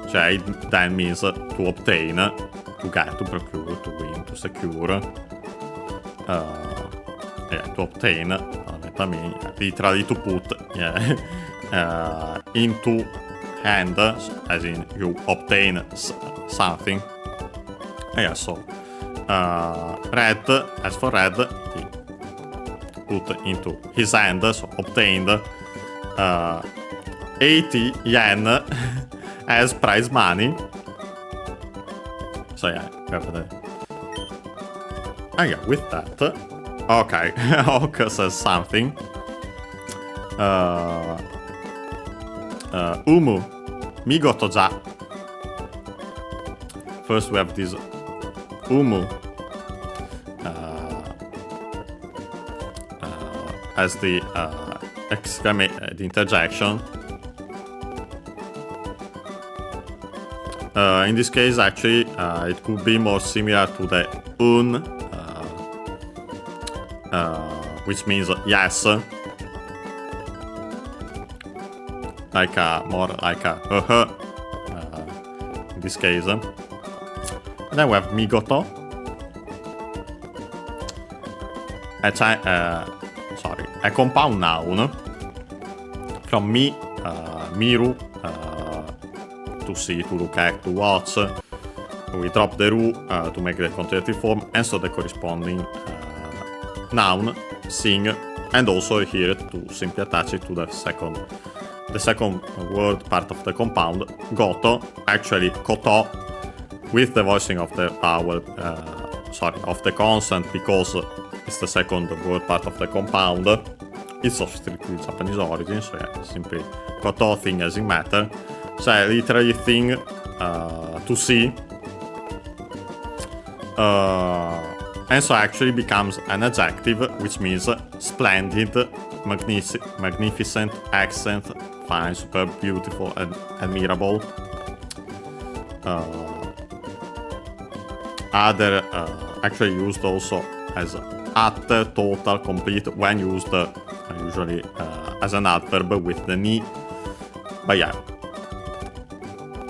cioè it then means to obtain, to get, to procure, to win, to secure. Yeah, to obtain, I mean, literally to put, yeah, into hand, as in you obtain something. Yeah, so red, as for red, he put into his hand, so obtained 80 yen as prize money. So yeah, we have the... yeah, with that, okay, Hawk says something. Umu, migoto ja. First we have this umu as the the interjection. In this case, actually, it could be more similar to the un, which means yes, like more like a in this case. And then we have migoto. Sorry, a compound noun from mi, miru, to see, to look at, to watch. We drop the ru to make the conjugative form, and so the corresponding noun, sing, and also here to simply attach it to the second word part of the compound, goto, actually koto, with the voicing of the vowel, of the consonant, because it's the second word part of the compound. It's of strictly Japanese origin, so yeah, simply koto, thing as in matter. So literally thing, to see. And so actually becomes an adjective, which means splendid, magnificent, excellent, fine, superb, beautiful, and admirable. Other actually used also as utter, total, complete, when used usually as an adverb with the ni. But yeah,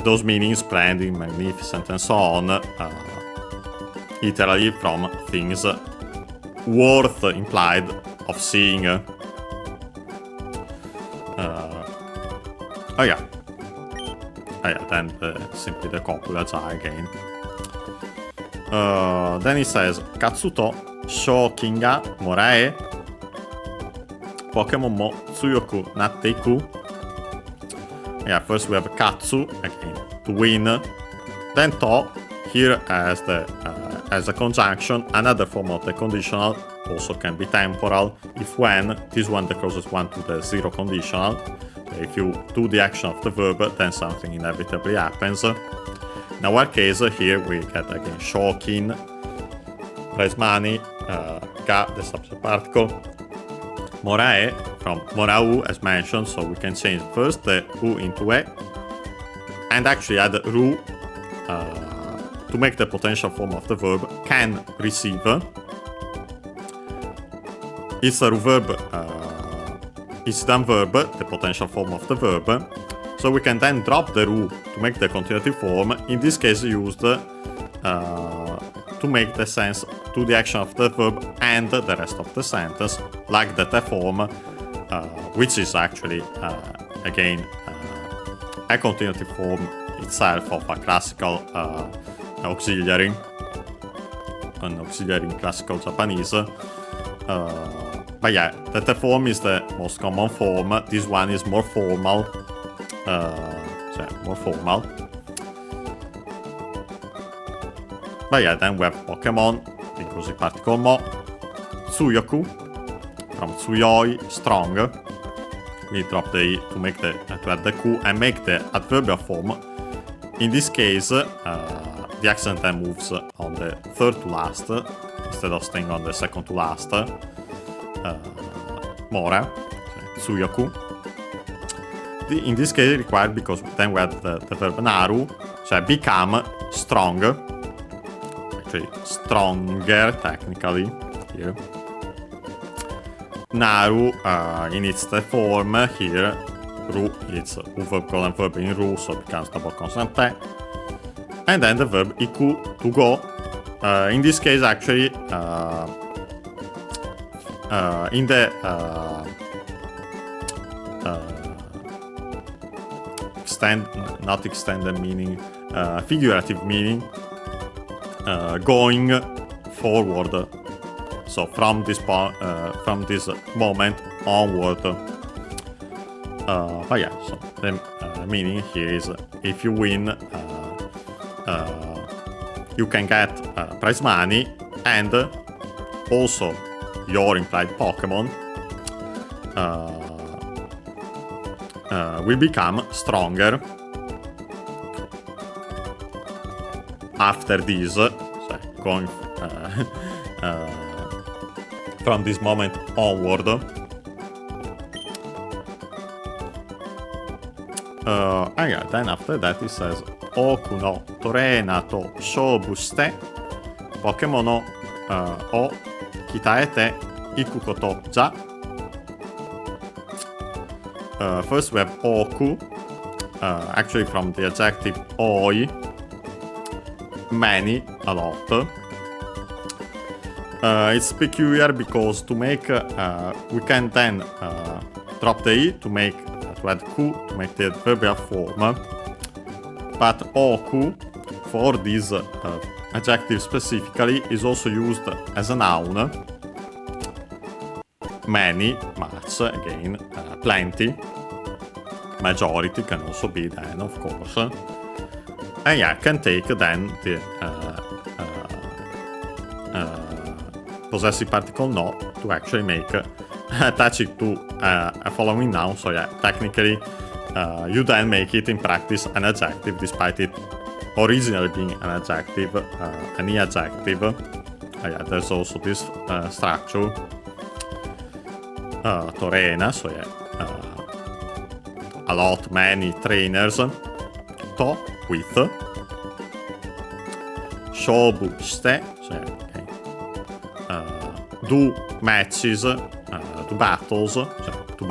those meanings, splendid, magnificent, and so on, literally from things worth implied of seeing. Oh yeah. Oh yeah, then simply the copula again. Then it says Katsuto Shokinga Morae Pokémon mo Tsuyoku Natteiku. Yeah, first we have Katsu, again, to win. Then To, here as a conjunction, another form of the conditional, also can be temporal, if when, this one the closest one to the zero conditional. So if you do the action of the verb, then something inevitably happens. In our case, here we get again Shokin, prize money, Ga, the subject particle, Morae, from Morau as mentioned, so we can change first the U into E, and actually add Ru to make the potential form of the verb can receive. It's a verb, it's done verb, the potential form of the verb, so we can then drop the Ru to make the continuative form, in this case used to make the sense to the action of the verb and the rest of the sentence, like the te form, which is actually, again, a continuative form itself of a classical auxiliary, an auxiliary in classical Japanese. But yeah, the te form is the most common form. This one is more formal. More formal. But yeah, then we have Pokémon, because the particle mo, Tsuyoku, from Tsuyoi, strong. We drop the I to make to add the Ku and make the adverbial form. In this case, the accent then moves on the third to last, instead of staying on the second to last. Mora, Tsuyoku. In this case required because then we have the verb naru, so become strong. Actually, stronger technically here. Naru in its form here, ru, it's u verb colon verb in ru, so it becomes double consonant te. And then the verb iku, to go. In this case, actually, in the not extended meaning, figurative meaning, going forward. So from this moment onward. But yeah, so the meaning here is if you win, you can get prize money, and also your implied Pokemon will become stronger after this, so going from this moment onward. And yeah, then after that it says Oku no Torena to Shobu shite Pokémon no o kitaete iku koto ja. First we have Oku, actually from the adjective oi, many, a lot. It's peculiar because to make, we can then drop the I to make, to add ku, to make the adverbial form. But Oku, for this adjective specifically, is also used as a noun. Many, much, again, plenty. Majority can also be then, of course. And yeah, can take then the possessive particle no to actually make attach it to a following noun. So yeah, technically you then make it in practice an adjective, despite it originally being an adjective, an adjective. Yeah, there's also this structure. Torena, so yeah, a lot, many, trainers. To, with. Shobu shite, so yeah, okay. Do matches, do battles, so to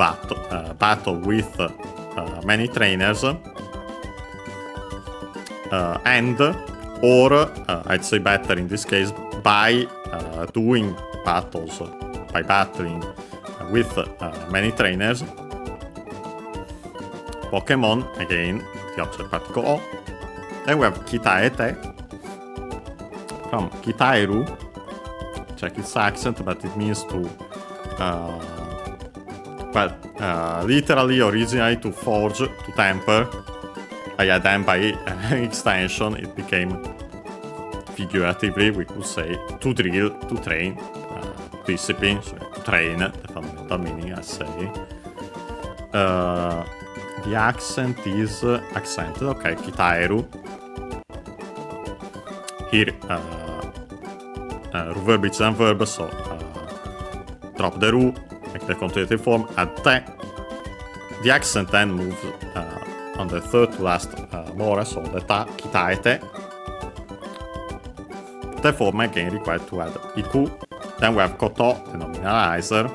battle with many trainers. And, or, I'd say better in this case, by doing battles, by battling with many trainers. Pokemon, again, the object particle O. Then we have Kitaete from Kitairu. Check its accent, but it means to, literally, originally to forge, to temper. Then by extension, it became, figuratively, we could say, to drill, to train, discipline, so to train, the fundamental meaning, I say. The accent is accented, okay, Kitairu. Here, verb is an verb, so drop the ru, make the conjugative form, add te. The accent then moves on the third to last more, so the ta, Kitaete. The form again required to add iku. Then we have koto, the nominalizer.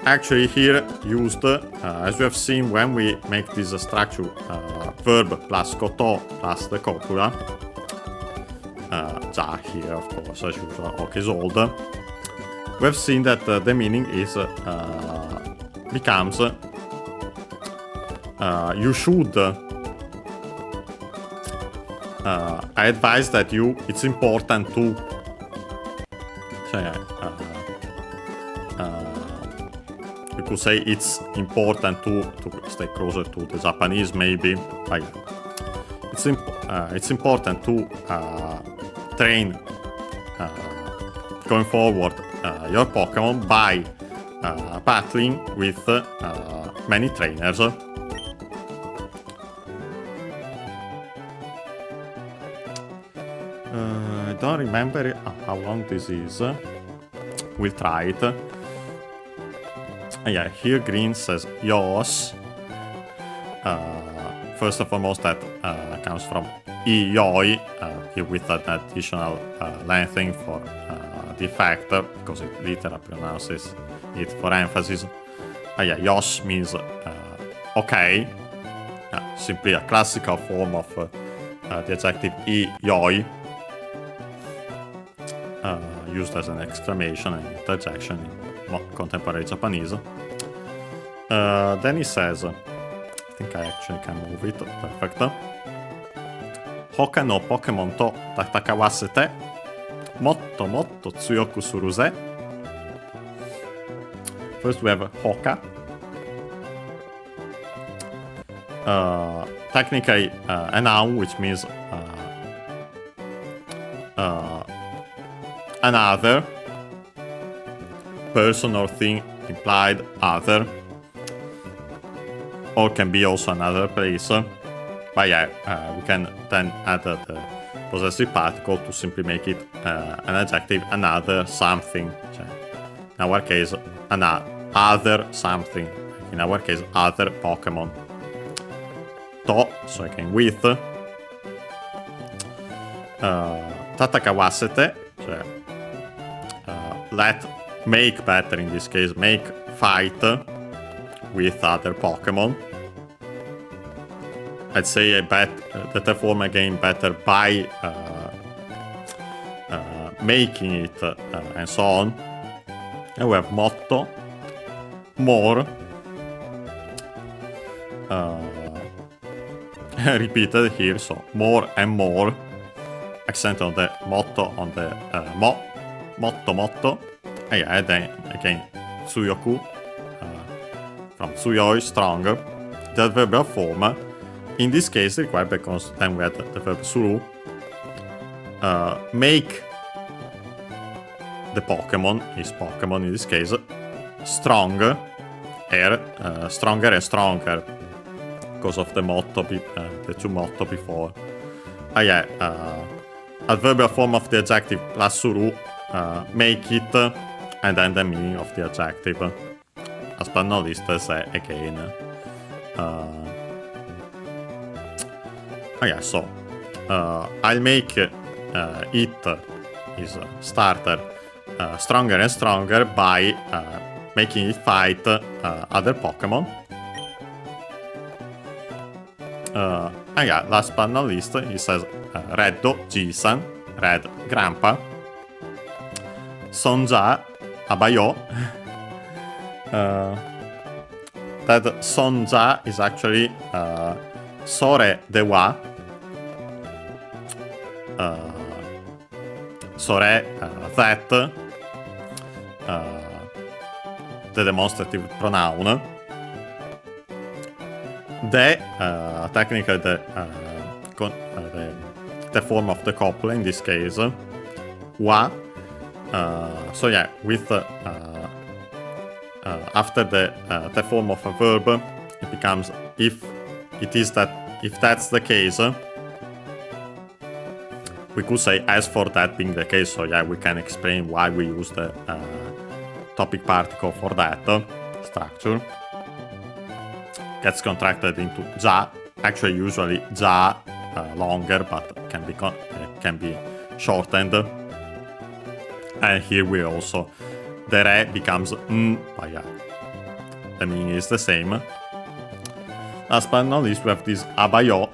Actually here used, as we have seen when we make this structure, verb plus koto plus the copula. Ja here, of course, as usual, ok is old. We have seen that the meaning is becomes you should. I advise that it's important to. You could say it's important to stay closer to the Japanese, maybe. But it's important to train going forward your Pokemon by battling with many trainers. I don't remember how long this is. We'll try it. Yeah, here Green says Yos. First and foremost, that comes from Iyoi, here with an additional lengthening for the factor, because it literally pronounces it for emphasis. Yeah, Yos means okay. Simply a classical form of the adjective Iyoi, used as an exclamation and interjection in contemporary Japanese. Then he says, I think I actually can move it, perfect. Hoka no Pokemon to tatakawasete motto motto tsuyoku suru ze. First we have Hoka. Technically a noun, which means another person or thing, implied other, or can be also another place. But yeah, we can then add the possessive particle to simply make it an adjective, another something. In our case, other something. In our case, other Pokemon. To, so again with. Tatakawasete, make better, in this case, make fight with other Pokemon. I'd say a better form again, better by making it and so on. And we have motto, more, repeated here, so more and more, accent on the motto, on the motto, and then again tsuyoku, from tsuyoi, stronger, the verbal form, in this case required because then we had the verb suru, make the Pokemon, his Pokemon in this case, stronger and stronger, because of the motto, the two motto before. A verbal form of the adjective plus suru, make it, and then the meaning of the adjective. Last but not least, again. So I'll make it is starter stronger and stronger by making it fight other Pokemon. Last but not least, he says Reddo, Jisan, Red, Grandpa, Sonja, Abayo, that son ja is actually sore de wa. Sore that, the demonstrative pronoun. De, technically the form of the copula in this case. Wa. So yeah, with after the form of a verb, it becomes if that's the case. We could say as for that being the case. So yeah, we can explain why we use the topic particle for that structure. Gets contracted into ja. Actually, usually ja longer, but can be shortened. And here we also the re becomes n, but yeah, the meaning is the same. Last but not least, we have this abayo,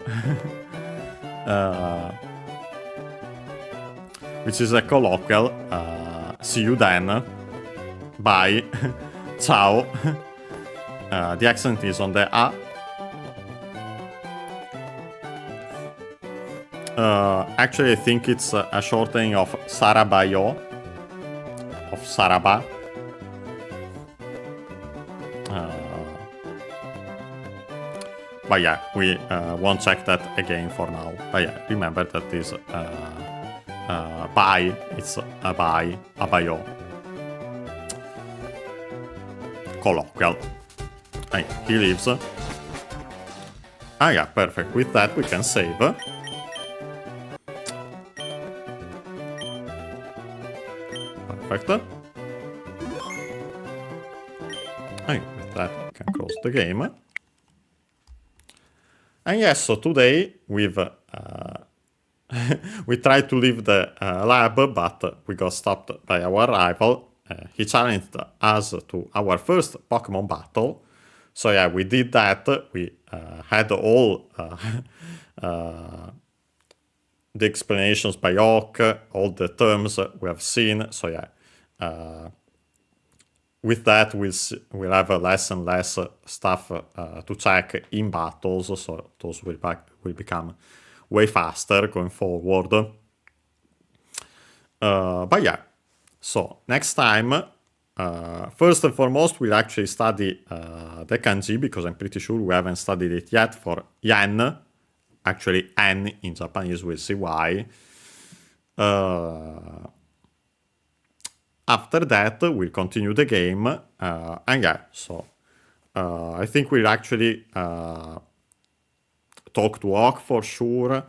which is a colloquial see you then, bye, ciao. The accent is on the a. Actually, I think it's a shortening of Sarabayo, of Saraba. But yeah, we won't check that again for now. But yeah, remember that this bye, it's a bye, abayo. Colloquial. He leaves. Ah yeah, perfect. With that we can save. Perfect. With that we can close the game. And yes, so today we've we tried to leave the lab, but we got stopped by our rival. He challenged us to our first Pokemon battle. So yeah, we did that. We had all the explanations by Oak, all the terms we have seen. So yeah, with that we'll have less and less stuff to check in battles. So those will become way faster going forward. But yeah, so next time, first and foremost, we'll actually study the kanji, because I'm pretty sure we haven't studied it yet for yen. Actually, N in Japanese, we'll see why. After that, we'll continue the game. And yeah, so I think we'll actually talk to Oak for sure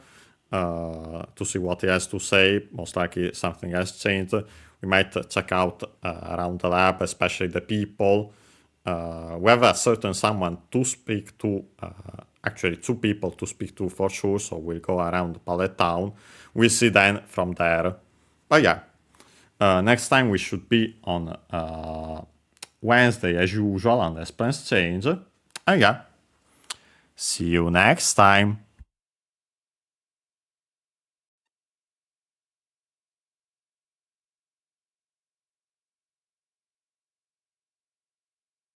to see what he has to say. Most likely something has changed. We might check out around the lab, especially the people. We have a certain someone to speak to, actually 2 people to speak to for sure, so we'll go around Pallet Town. We'll see then from there. But yeah, next time we should be on Wednesday as usual, unless plans change. And yeah, see you next time.